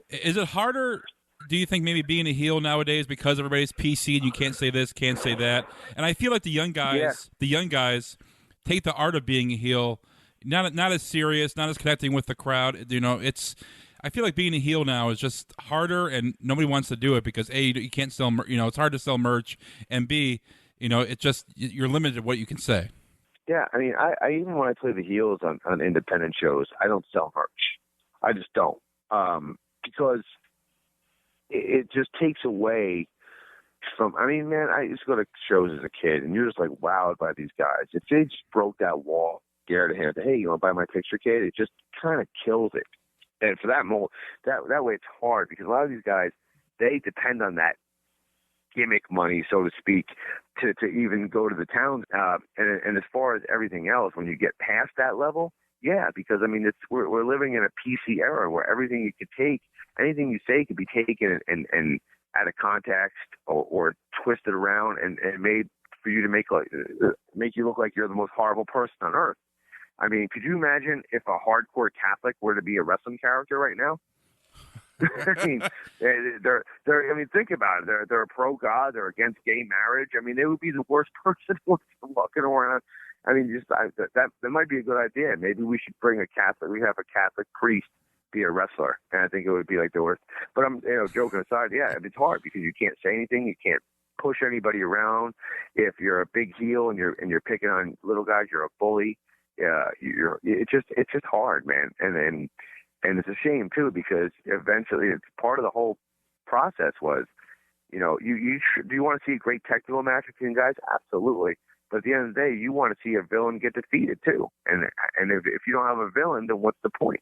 is it harder? Do you think maybe being a heel nowadays because everybody's PC and you can't say this, can't say that? And I feel like the young guys take the art of being a heel. Not as serious, not as connecting with the crowd. I feel like being a heel now is just harder, and nobody wants to do it because A, you can't sell. It's hard to sell merch, and B, it's just you're limited what you can say. Yeah, I mean, I even when I play the heels on independent shows, I don't sell merch. I just don't because it just takes away from. I mean, man, I used to go to shows as a kid, and you're just like wowed by these guys. If they just broke that wall. Scared of him. Hey, you want to buy my picture, kid? It just kind of kills it. And for that way, it's hard because a lot of these guys they depend on that gimmick money, so to speak, to even go to the towns. And as far as everything else, when you get past that level, yeah, because I mean, we're living in a PC era where everything you could take, anything you say could be taken and out of context or twisted around and made for you to make you look like you're the most horrible person on earth. I mean, could you imagine if a hardcore Catholic were to be a wrestling character right now? I mean, think about it. They're pro-God. They're against gay marriage. I mean, they would be the worst person walking around. I mean, that might be a good idea. Maybe we should bring a Catholic. We have a Catholic priest be a wrestler, and I think it would be like the worst. But I'm, joking aside, yeah, it's hard because you can't say anything. You can't push anybody around. If you're a big heel and you're picking on little guys, you're a bully. It's just hard, man. And it's a shame too because eventually it's part of the whole process was, do you want to see a great technical match between guys? Absolutely. But at the end of the day, you want to see a villain get defeated too. And if you don't have a villain, then what's the point?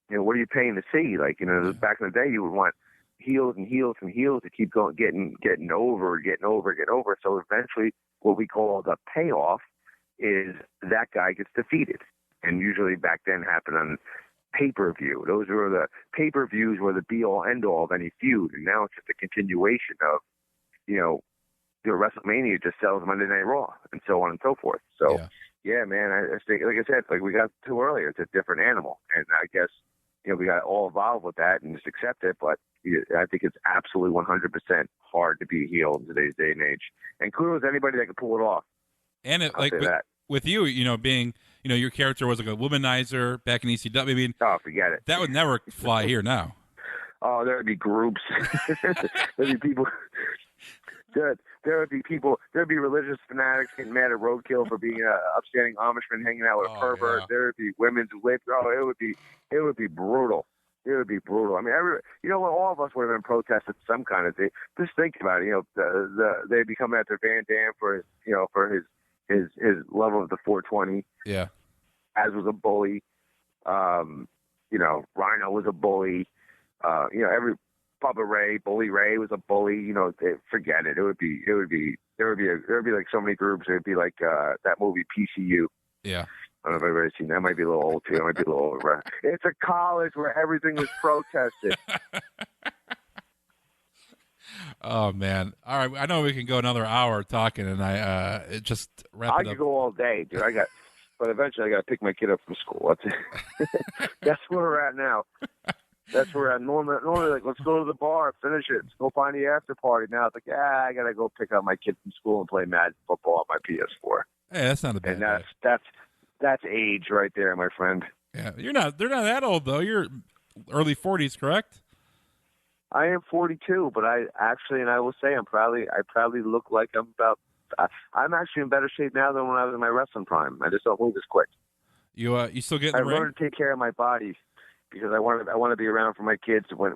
What are you paying to see? Like, back in the day, you would want heels and heels and heels to keep going, getting over. So eventually, what we call the payoff is that guy gets defeated, and usually back then happened on pay-per-view. Those were the pay-per-views were the be-all, end-all of any feud, and now it's just a continuation of, the WrestleMania just sells Monday Night Raw, and so on and so forth. So, yeah man, I think, like I said, like we got to earlier, it's a different animal, and I guess, we got all evolved with that and just accept it, but I think it's absolutely 100% hard to be a heel in today's day and age. And kudos to anybody that can pull it off. And it, like with you, being, your character was like a womanizer back in ECW. I mean, oh, forget it. That would never fly here now. Oh, there would be groups. There'd be people. There would be people. There'd be religious fanatics getting mad at Roadkill for being an upstanding Amishman hanging out with a pervert. Yeah. There would be women's lip. Oh, it would be brutal. It would be brutal. I mean, all of us would have been protested some kind of thing. Just think about it. They'd be coming after Van Dam for his level of the 420. Yeah. As was a bully. Rhino was a bully. Every Bubba Ray, Bully Ray was a bully. Forget it. There would be like so many groups. It would be like that movie PCU. Yeah. I don't know if everybody's seen that. Might be a little old too. It might be a little over. It's a college where everything was protested. Oh man! All right, I know we can go another hour talking, and I just wrap it up. I could go all day, dude. But eventually I got to pick my kid up from school. That's where we're at now. That's where I'm normally like, let's go to the bar, finish it, let's go find the after party. Now it's like, I gotta go pick up my kid from school and play Madden football on my PS4. Hey, that's not a bad. And that's age right there, my friend. Yeah, they're not that old though. You're early 40s, correct? I am 42, but I will say I probably look like I'm actually in better shape now than when I was in my wrestling prime. I just don't move as quick. You still get in the ring? I learned to take care of my body because I want to be around for my kids when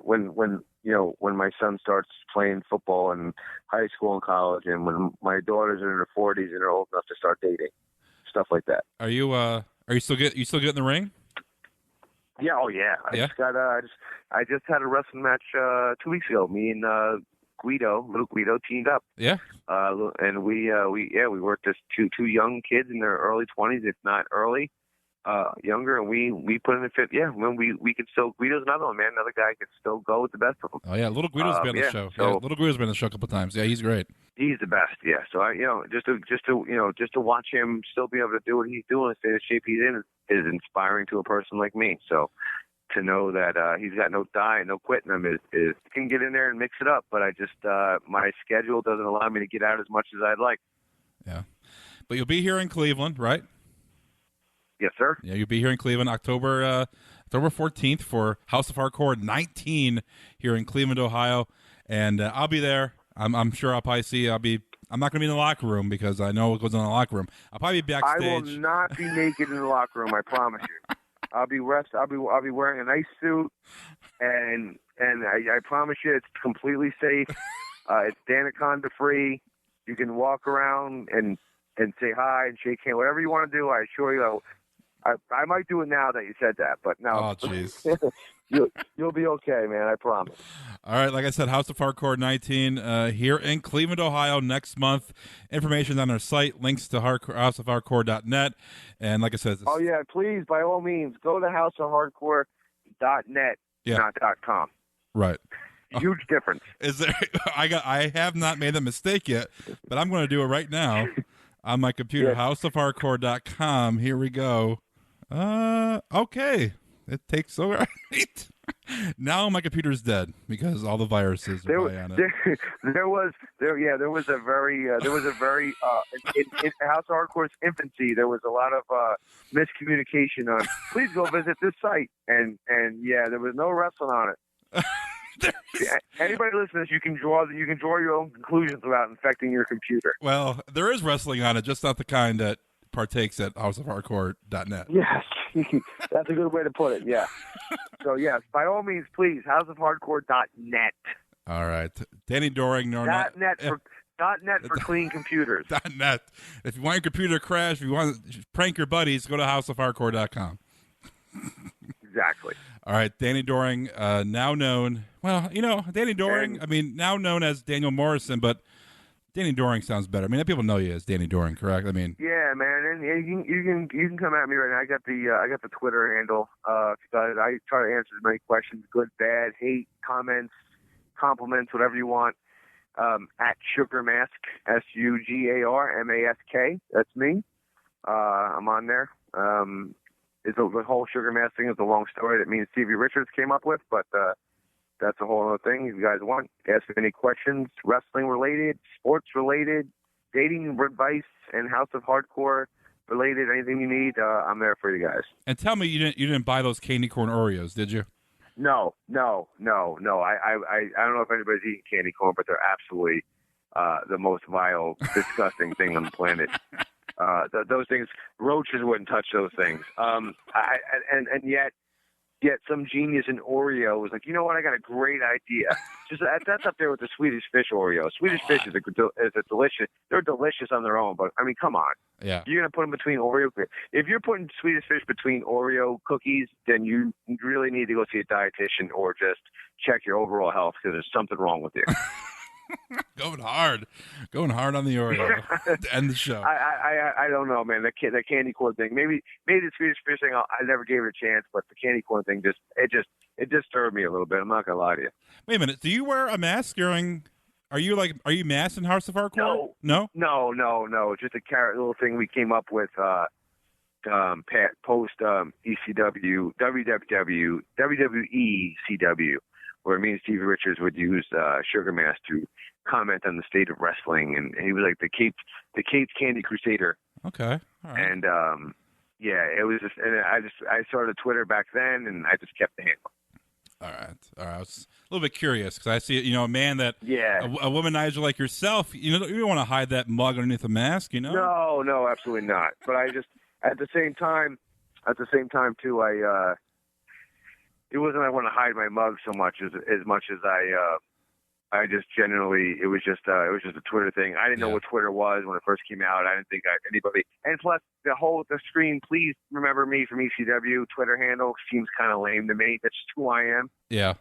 my son starts playing football in high school and college, and when my daughters are in their 40s and are old enough to start dating, stuff like that. Are you still get in the ring? Yeah, oh yeah. I just had a wrestling match 2 weeks ago. Me and little Guido teamed up. Yeah. And we worked as two young kids in their early 20s, if not early, younger, and we put in a fit. Yeah, when we could still. Guido's another one, man. Another guy could still go with the best of them. Oh yeah, little Guido's been on the show. So, little Guido's been on the show a couple times. Yeah, he's great. He's the best. Yeah. So just to watch him still be able to do what he's doing and stay in the shape he's in is inspiring to a person like me. So to know that he's got no die and no quit in him is can get in there and mix it up. But I just my schedule doesn't allow me to get out as much as I'd like. Yeah, but you'll be here in Cleveland, right? Yes, sir. Yeah, you'll be here in Cleveland October 14th for House of Hardcore 19 here in Cleveland, Ohio, and I'll be there. I'm sure I'll probably see. I'm not going to be in the locker room because I know what goes on in the locker room. I'll probably be backstage. I will not be naked in the locker room. I promise you. I'll be wearing a nice suit, and I promise you, it's completely safe. It's Danaconda free. You can walk around and say hi and shake hands, whatever you want to do. I assure you, I might do it now that you said that, but no. Oh, jeez. You'll be okay, man. I promise. All right, like I said, House of Hardcore 19 here in Cleveland, Ohio next month. Information on our site, links to houseofhardcore.net. And like I said... Oh, yeah, please, by all means, go to houseofhardcore.net, not .com. Right. Huge difference. Is there? I have not made that mistake yet, but I'm going to do it right now on my computer, yeah. houseofhardcore.com. Here we go. Okay. It takes so right. Now my computer's dead because all the viruses are on it. There was a very in House of Hardcore's infancy. There was a lot of miscommunication on. Please go visit this site, and yeah, there was no wrestling on it. Anybody listening to this, you can draw your own conclusions without infecting your computer. Well, there is wrestling on it, just not the kind that partakes at houseofhardcore.net. Yes, that's a good way to put it. Yeah. So yes, by all means, please, houseofhardcore.net. All right, Danny Doring. .net for clean computers. .net. If you want your computer to crash, if you want to prank your buddies, go to houseofhardcore.com. Exactly. All right, Danny Doring, now known. Well, Danny Doring. I mean, now known as Daniel Morrison, but Danny Doring sounds better. I mean, people know you as Danny Doring, correct? I mean, Yeah, man, and you can come at me right now. I got the Twitter handle. I try to answer as many questions, good, bad, hate, comments, compliments, whatever you want. At Sugarmask, SUGARMASK. That's me. I'm on there. The whole Sugarmask thing is a long story that me and Stevie Richards came up with, but that's a whole other thing. If you guys want, ask me any questions, wrestling related, sports related, dating advice, and House of Hardcore related, anything you need, I'm there for you guys. and tell me you didn't buy those candy corn Oreos, did you? No. I don't know if anybody's eating candy corn, but they're absolutely the most vile, disgusting thing on the planet. Those things, roaches wouldn't touch those things. And yet some genius in Oreo was like, you know what? I got a great idea. Just that's up there with the Swedish Fish Oreo. Swedish Fish is a delicious. They're delicious on their own, but I mean, come on. Yeah. You're gonna put them between Oreo. If you're putting Swedish Fish between Oreo cookies, then you really need to go see a dietitian or just check your overall health because there's something wrong with you. Going hard on the Oreo to end the show. I don't know, man. The candy corn thing. Maybe the Swedish Fish thing. I never gave it a chance, but the candy corn thing it disturbed me a little bit. I'm not gonna lie to you. Wait a minute. Do you wear a mask during? Are you masked in House of Hardcore? No. No. Just a little thing we came up with. Post ECW, WWW, WWE, CW, where me and Stevie Richards would use Sugarmask to comment on the state of wrestling, and he was like the Kate's Candy Crusader. Okay. All right. And it was just, and I started Twitter back then, and I just kept the handle. All right. I was a little bit curious because I see, a man that, a womanizer like yourself, you don't want to hide that mug underneath a mask, No, absolutely not. But I just, at the same time too, it wasn't I want to hide my mug so much as I just generally, it was just a Twitter thing. I didn't know what Twitter was when it first came out. I didn't think anybody, and plus the screen, please remember me from ECW Twitter handle seems kind of lame to me. That's just who I am. Yeah.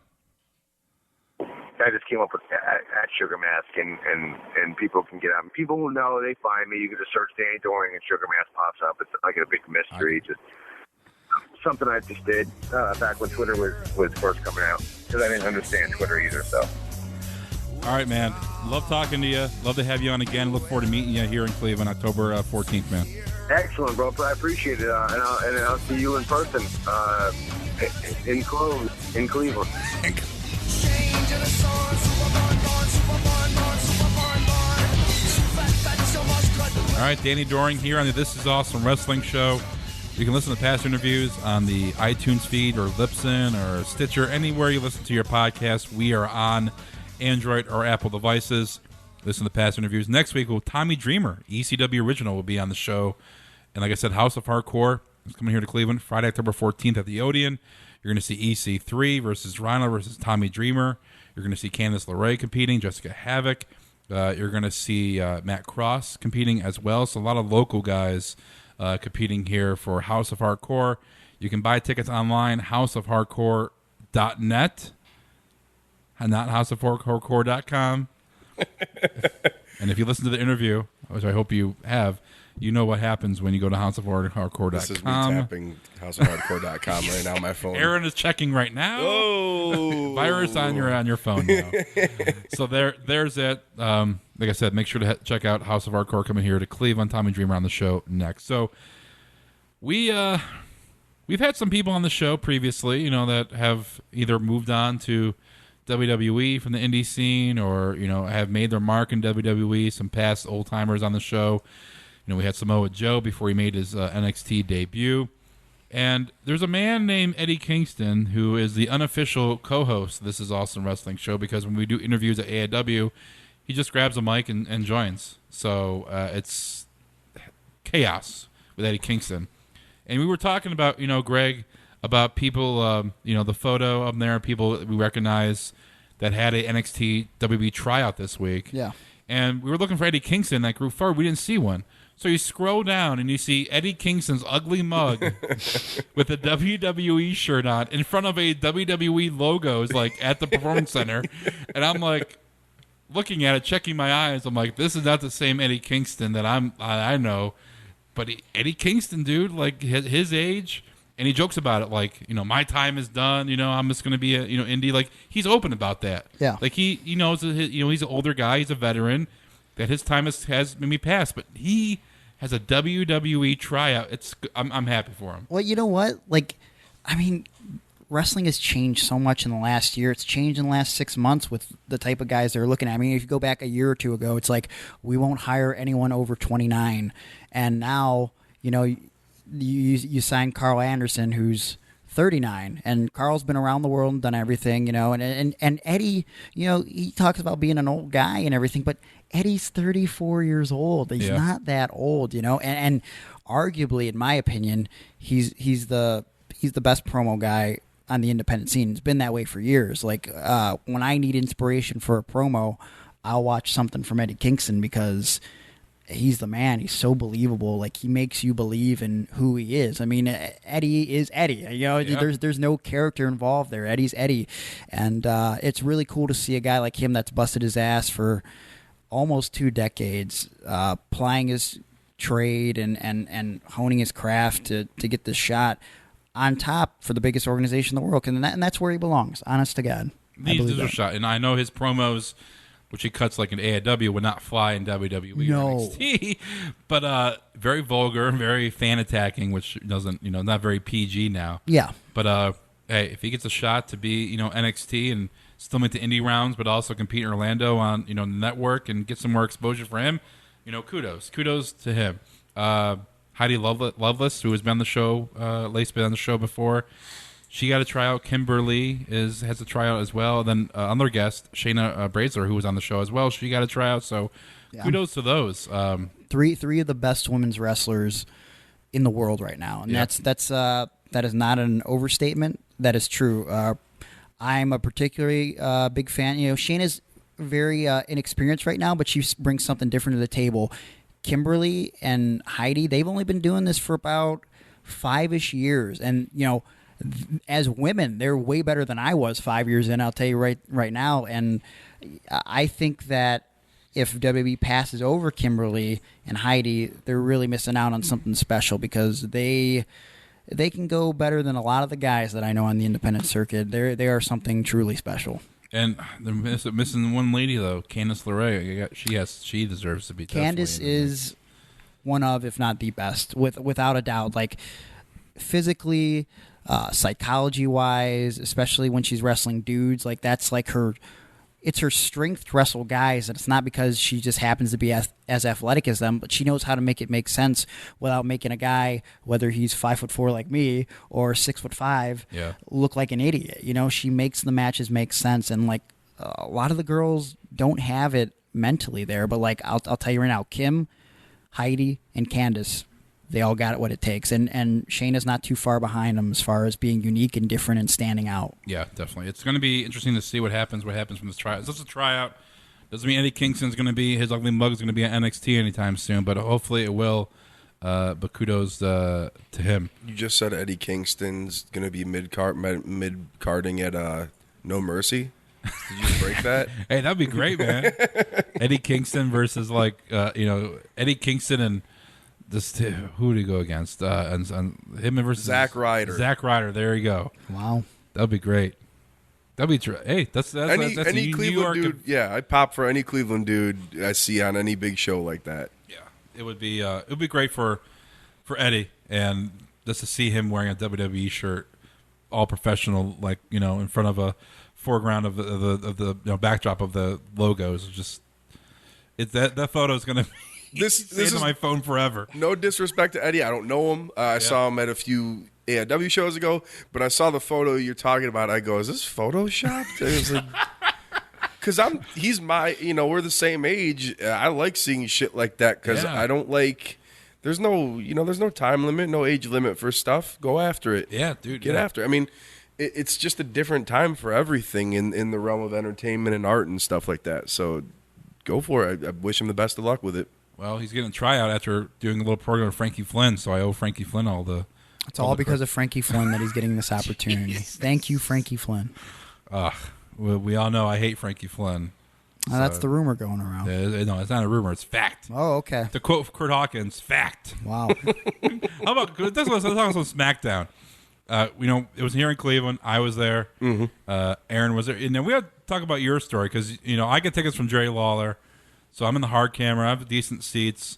I just came up with at Sugarmask, and people can get out. People who know, they find me. You can just search Danny Doring and Sugarmask pops up. It's like a big mystery. Just something I just did back when Twitter was first coming out, because I didn't understand Twitter either. So. All right, man. Love talking to you. Love to have you on again. Look forward to meeting you here in Cleveland, October 14th, man. Excellent, bro. I appreciate it. And I'll see you in person in Cleveland. All right, Danny Doring here on the This Is Awesome Wrestling Show. You can listen to past interviews on the iTunes feed or Libsyn or Stitcher, anywhere you listen to your podcast. We are on Android or Apple devices. Listen to past interviews. Next week, Tommy Dreamer, ECW Original, will be on the show. And like I said, House of Hardcore is coming here to Cleveland Friday, October 14th at the Odeon. You're going to see EC3 versus Rhino versus Tommy Dreamer. You're going to see Candice LeRae competing, Jessica Havoc. You're going to see Matt Cross competing as well. So a lot of local guys competing here for House of Hardcore. You can buy tickets online, houseofhardcore.net, and not houseofhardcore.com. And if you listen to the interview, which I hope you have, you know what happens when you go to houseofhardcore.com. This is me tapping houseofhardcore.com right now on my phone. Aaron is checking right now. Oh, virus on your phone now. So there's it. Like I said, make sure to check out House of Hardcore coming here to Cleveland. Tommy Dreamer on the show next. So we've had some people on the show previously, that have either moved on to WWE from the indie scene or have made their mark in WWE. Some past old timers on the show. We had Samoa Joe before he made his NXT debut. And there's a man named Eddie Kingston who is the unofficial co-host of This Is Awesome Wrestling Show, because when we do interviews at AIW, he just grabs a mic and joins. So it's chaos with Eddie Kingston. And we were talking about, Greg, about people, the photo up there, people that we recognize that had a NXT WWE tryout this week. Yeah. And we were looking for Eddie Kingston that group forward. We didn't see one. So you scroll down and you see Eddie Kingston's ugly mug with a WWE shirt on in front of a WWE logo, like at the Performance Center. And I'm like, looking at it, checking my eyes. I'm like, this is not the same Eddie Kingston that I know. But Eddie Kingston, dude, like his age, and he jokes about it, like, you know, my time is done. You know, I'm just going to be a, you know, indie. Like, he's open about that. Yeah. Like he knows that he's an older guy. He's a veteran. That his time has maybe passed, but he has a WWE tryout. I'm happy for him. Well, you know what? Like, I mean, wrestling has changed so much in the last year. It's changed in the last 6 months with the type of guys they're looking at. I mean, if you go back a year or two ago, it's like, we won't hire anyone over 29. And now, you know, you sign Carl Anderson, who's 39, and Carl's been around the world and done everything, you know, and Eddie, you know, he talks about being an old guy and everything, but Eddie's 34 years old. He's not that old, you know, and arguably, in my opinion, he's the best promo guy on the independent scene. It's been that way for years. Like, when I need inspiration for a promo, I'll watch something from Eddie Kingston because he's the man. He's so believable. Like, he makes you believe in who he is. I mean, Eddie is Eddie. You know, there's no character involved there. Eddie's Eddie, and it's really cool to see a guy like him that's busted his ass for almost 2 decades, plying his trade and honing his craft to get this shot on top for the biggest organization in the world, and that's where he belongs. Honest to God, these are shot, and I know his promos, which he cuts like an AIW, would not fly in WWE or NXT, but very vulgar, very fan attacking, which doesn't, you know, not very PG now. Yeah, but hey, if he gets a shot to be, you know, NXT and still make the indie rounds, but also compete in Orlando on, you know, the network and get some more exposure for him, you know, kudos to him. Heidi Loveless, who has been on the show, Lace been on the show before, she got a tryout. Kimberly has a tryout as well. And then another guest, Shayna Baszler, who was on the show as well, she got a tryout. So kudos to those. Three of the best women's wrestlers in the world right now, and that is not an overstatement. That is true. I'm a particularly big fan. You know, Shayna's very inexperienced right now, but she brings something different to the table. Kimberly and Heidi, they've only been doing this for about 5-ish years, and you know, as women, they're way better than I was 5 years in. I'll tell you right now, and I think that if WWE passes over Kimberly and Heidi, they're really missing out on something special because they can go better than a lot of the guys that I know on the independent circuit. They are something truly special. And they're missing one lady though, Candice LeRae. She deserves to be. Candice is one of, if not the best, without a doubt. Like, physically, psychology wise, especially when she's wrestling dudes, like that's like her. It's her strength to wrestle guys, and it's not because she just happens to be as athletic as them, but she knows how to make it make sense without making a guy, whether he's 5'4" like me or 6'5", look like an idiot. You know, she makes the matches make sense, and like a lot of the girls don't have it mentally there. But like I'll tell you right now, Kim, Heidi, and Candice, they all got what it takes, and Shayna's not too far behind them as far as being unique and different and standing out. Yeah, definitely. It's going to be interesting to see what happens from this tryout. It's just a tryout. Doesn't mean Eddie Kingston's going to be, his ugly mug is going to be at NXT anytime soon, but hopefully it will. But kudos to him. You just said Eddie Kingston's going to be mid-carding at No Mercy. Did you break that? Hey, that'd be great, man. Eddie Kingston versus Eddie Kingston and who did he go against? And him versus Zack Ryder. Zack Ryder. There you go. Wow, that'd be great. That'd be true. Hey, that's any New Cleveland York dude. Yeah, I'd pop for any Cleveland dude I see on any big show like that. Yeah, it would be great for Eddie, and just to see him wearing a WWE shirt, all professional, like, you know, in front of a foreground of the backdrop of the logos. Just that photo is gonna. This is my phone forever. No disrespect to Eddie. I don't know him. I saw him at a few AIW shows ago, but I saw the photo you're talking about. I go, is this Photoshopped? It was like, because he's my, you know, we're the same age. I like seeing shit like that because I don't like. There's no time limit, no age limit for stuff. Go after it. Yeah, dude. Get after it. I mean, it's just a different time for everything in the realm of entertainment and art and stuff like that. So go for it. I wish him the best of luck with it. Well, he's getting a tryout after doing a little program with Frankie Flynn, so I owe Frankie Flynn all the... It's all because of Frankie Flynn that he's getting this opportunity. Thank you, Frankie Flynn. We all know I hate Frankie Flynn. Oh, that's the rumor going around. No, it's not a rumor. It's fact. Oh, okay. To quote Kurt Hawkins, fact. Wow. How about let's talk about Smackdown. It was here in Cleveland. I was there. Mm-hmm. Aaron was there. And we got to talk about your story because I get tickets from Dre Lawler, so I'm in the hard camera. I have decent seats.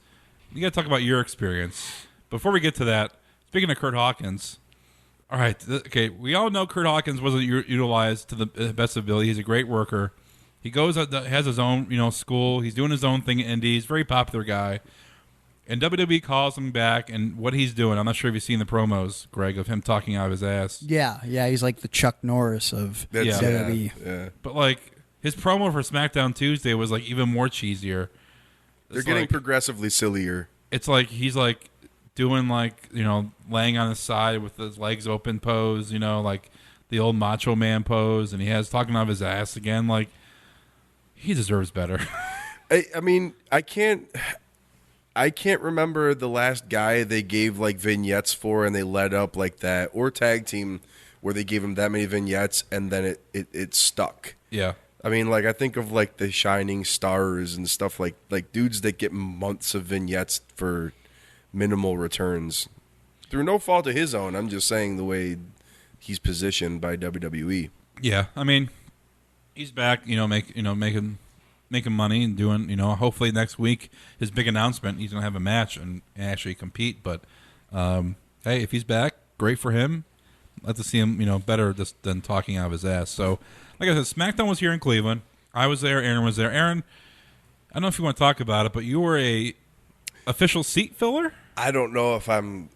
You got to talk about your experience. Before we get to that, speaking of Kurt Hawkins, all right, okay, we all know Kurt Hawkins wasn't utilized to the best ability. He's a great worker. He has his own, school. He's doing his own thing in Indies. Very popular guy. And WWE calls him back, and what he's doing, I'm not sure if you've seen the promos, Greg, of him talking out of his ass. Yeah, he's like the Chuck Norris of WWE. Yeah. But, his promo for SmackDown Tuesday was, even more cheesier. They're getting progressively sillier. It's like he's, doing, laying on his side with his legs open pose, the old Macho Man pose, and he has talking out of his ass again. He deserves better. I mean, I can't remember the last guy they gave vignettes for and they led up like that, or tag team where they gave him that many vignettes and then it stuck. Yeah. I mean, I think of the Shining Stars and stuff like dudes that get months of vignettes for minimal returns through no fault of his own. I'm just saying the way he's positioned by WWE. Yeah, I mean, he's back. Making money and doing. Hopefully next week his big announcement, he's gonna have a match and actually compete. But hey, if he's back, great for him. I'd like to see him, better than talking out of his ass. So, like I said, SmackDown was here in Cleveland. I was there. Aaron was there. Aaron, I don't know if you want to talk about it, but you were a official seat filler. I don't know if I'm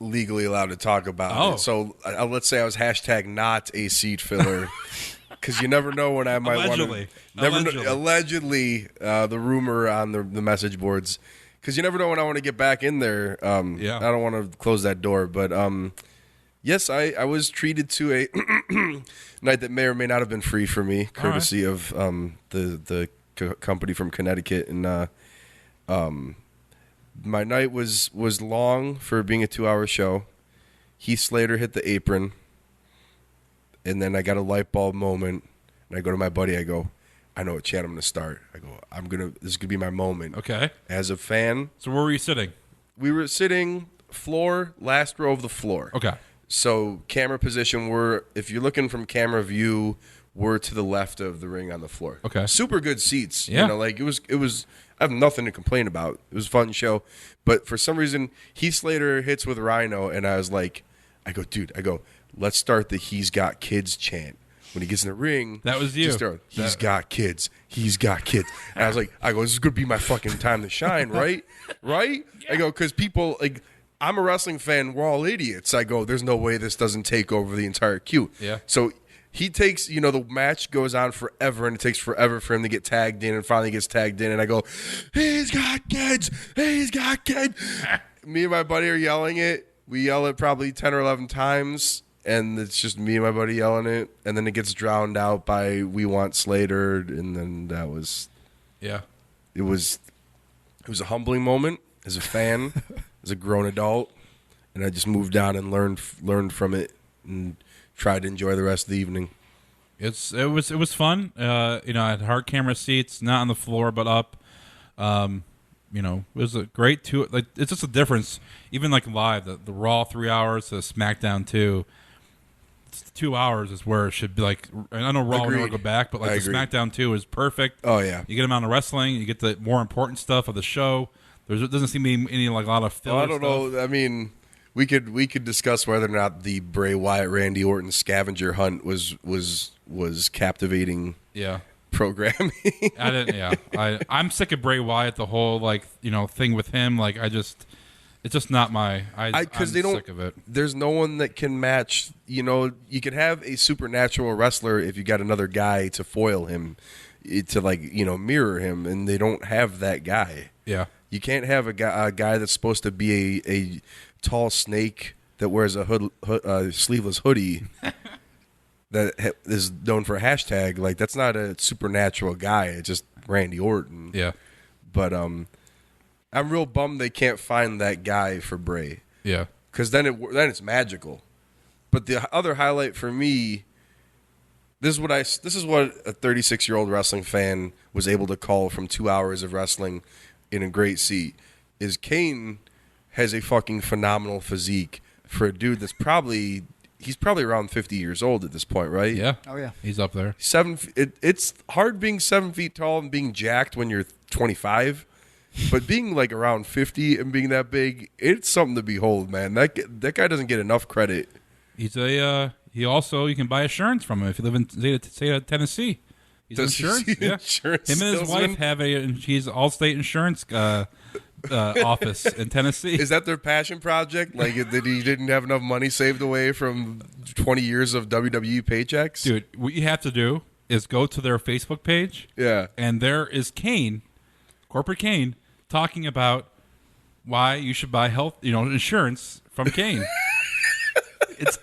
legally allowed to talk about it. So let's say I was # not a seat filler. Because you never know when I might want to. Allegedly, the rumor on the message boards. Because you never know when I want to get back in there. I don't want to close that door. But yes, I was treated to a night that may or may not have been free for me, courtesy of the company from Connecticut. And my night was long for being a 2-hour show. Heath Slater hit the apron. And then I got a light bulb moment, and I go to my buddy. I go, I know what chant I'm going to start. I go, this is going to be my moment. Okay. As a fan. So where were you sitting? We were sitting last row of the floor. Okay. So camera position, if you're looking from camera view, we're to the left of the ring on the floor. Okay. Super good seats. Yeah. It was. I have nothing to complain about. It was a fun show, but for some reason, Heath Slater hits with Rhino, and I was like, let's start the "He's Got Kids" chant. When he gets in the ring, that was you. He's got kids. He's got kids. And I was like, this is gonna be my fucking time to shine, right? Right? Yeah. I go, because people I'm a wrestling fan. We're all idiots. I go, there's no way this doesn't take over the entire queue. Yeah. So he takes, the match goes on forever, and it takes forever for him to get tagged in, and finally gets tagged in, and I go, he's got kids. He's got kids. Me and my buddy are yelling it. We yell it probably 10 or 11 times. And it's just me and my buddy yelling it, and then it gets drowned out by "We Want Slater," and then that was, it was a humbling moment as a fan, as a grown adult, and I just moved on and learned from it and tried to enjoy the rest of the evening. It was fun. I had hard camera seats, not on the floor but up. It was a great it's just a difference, even live. The Raw 3 hours to SmackDown 2. 2 hours is where it should be. I know Raw will never go back, but the SmackDown 2 is perfect. Oh yeah, you get them out of wrestling, you get the more important stuff of the show. There doesn't seem to be any a lot of filler. I don't know. I mean, we could discuss whether or not the Bray Wyatt Randy Orton scavenger hunt was captivating. Yeah. Programming. I didn't. Yeah, I'm sick of Bray Wyatt. The whole thing with him. It's just not my. I'm sick of it. There's no one that can match. You could have a supernatural wrestler if you got another guy to foil him, to mirror him, and they don't have that guy. Yeah, you can't have a guy that's supposed to be a tall snake that wears a sleeveless hoodie. That is known for a hashtag. That's not a supernatural guy. It's just Randy Orton. Yeah, but I'm real bummed they can't find that guy for Bray. Yeah, because then it's magical. But the other highlight for me This is what a 36-year-old wrestling fan was able to call from 2 hours of wrestling in a great seat. Is Kane has a fucking phenomenal physique for a dude that's probably around 50 years old at this point, right? Yeah. Oh, yeah. He's up there. It's hard being 7 feet tall and being jacked when you're 25, but being like around 50 and being that big, it's something to behold, man. That guy doesn't get enough credit. He's you can buy insurance from him if you live in Zeta, Tennessee. He's Does he insurance. see Yeah. insurance Him and his salesman? wife have he's Allstate Insurance office in Tennessee. Is that their passion project? Like that he didn't have enough money saved away from 20 years of WWE paychecks? Dude, what you have to do is go to their Facebook page. Yeah. And there is Kane, corporate Kane, talking about why you should buy insurance from Kane. It's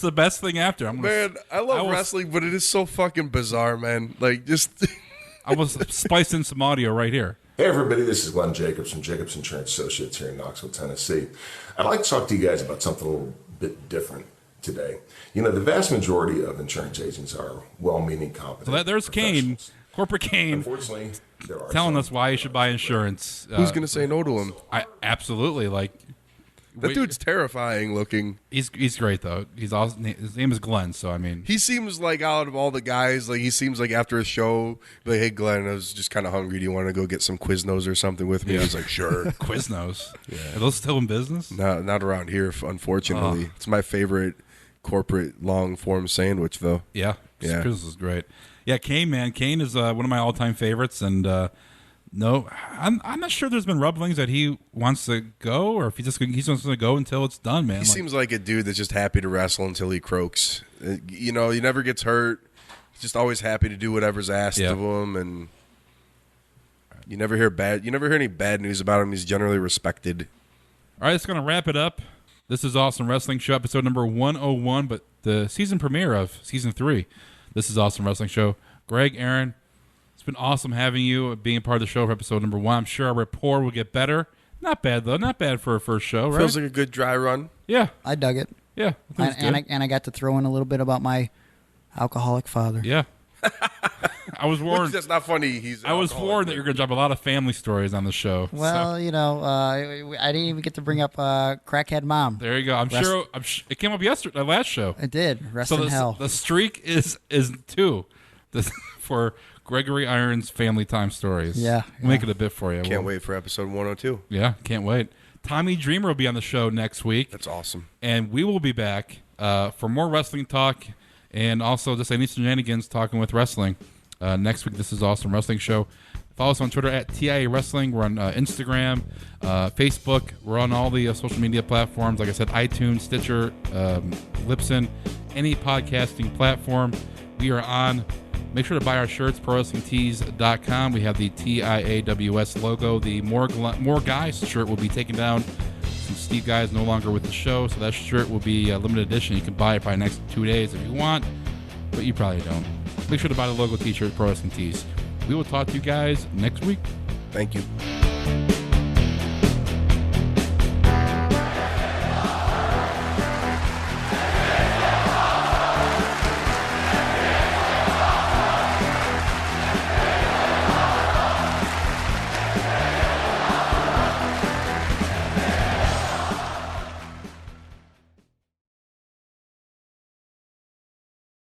the best thing after. I love wrestling, but it is so fucking bizarre, man. Like, just... I was spliced in some audio right here. Hey everybody, this is Glenn Jacobs from Jacobs Insurance Associates here in Knoxville, Tennessee. I'd like to talk to you guys about something a little bit different today. You know, the vast majority of insurance agents are well-meaning, competent So there's Kane, professionals. corporate Kane, Unfortunately, there are telling some us why you should buy insurance. Who's going to say no to him? Absolutely. Like, That dude's terrifying looking. He's great though. He's also, his name is Glenn, so I mean, He seems like out of all the guys, like he seems like after a show, like, hey Glenn, I was just kind of hungry. Do you want to go get some Quiznos or something with me? Yeah. He's like, sure. Quiznos. Are those still in business? Not around here, unfortunately. It's my favorite corporate long form sandwich, though. Yeah. Yeah. Quiznos is great. Yeah, Kane, man. Kane is one of my all-time favorites, and no, I'm not sure there's been rumblings that he wants to go, or if he's just going to go until it's done, man. He seems like a dude that's just happy to wrestle until he croaks. You know, he never gets hurt. He's just always happy to do whatever's asked of him, and you never hear any bad news about him. He's generally respected. All right, it's going to wrap it up. This is Awesome Wrestling Show, episode number 101, but the season premiere of season 3. This is Awesome Wrestling Show. Greg, Aaron, it's been awesome having you, being a part of the show for episode number 1. I'm sure our rapport will get better. Not bad, though. Not bad for a first show, right? Feels like a good dry run. Yeah. I dug it. Yeah. And I got to throw in a little bit about my alcoholic father. Yeah. I was warned. That's not funny. I was warned that you're going to drop a lot of family stories on the show. Well, so. you know, I didn't even get to bring up Crackhead Mom. There you go. I'm sure it came up yesterday, last show. It did. Rest in hell. The streak is 2 for Gregory Iron's family time stories. Yeah. We'll make it a bit for you. Can't wait for episode 102. Yeah, can't wait. Tommy Dreamer will be on the show next week. That's awesome. And we will be back for more wrestling talk and also just any shenanigans talking with wrestling. Next week, this is Awesome Wrestling Show. Follow us on Twitter at TIA Wrestling. We're on Instagram, Facebook. We're on all the social media platforms. Like I said, iTunes, Stitcher, Libsyn, any podcasting platform. We are on. Make sure to buy our shirts, ProWrestlingTees.com. We have the TIAWS logo. The More Guys shirt will be taken down since Steve Guy is no longer with the show, so that shirt will be a limited edition. You can buy it by the next 2 days if you want, but you probably don't. Make sure to buy the logo t-shirt, Pro Wrestling Tees. We will talk to you guys next week. Thank you.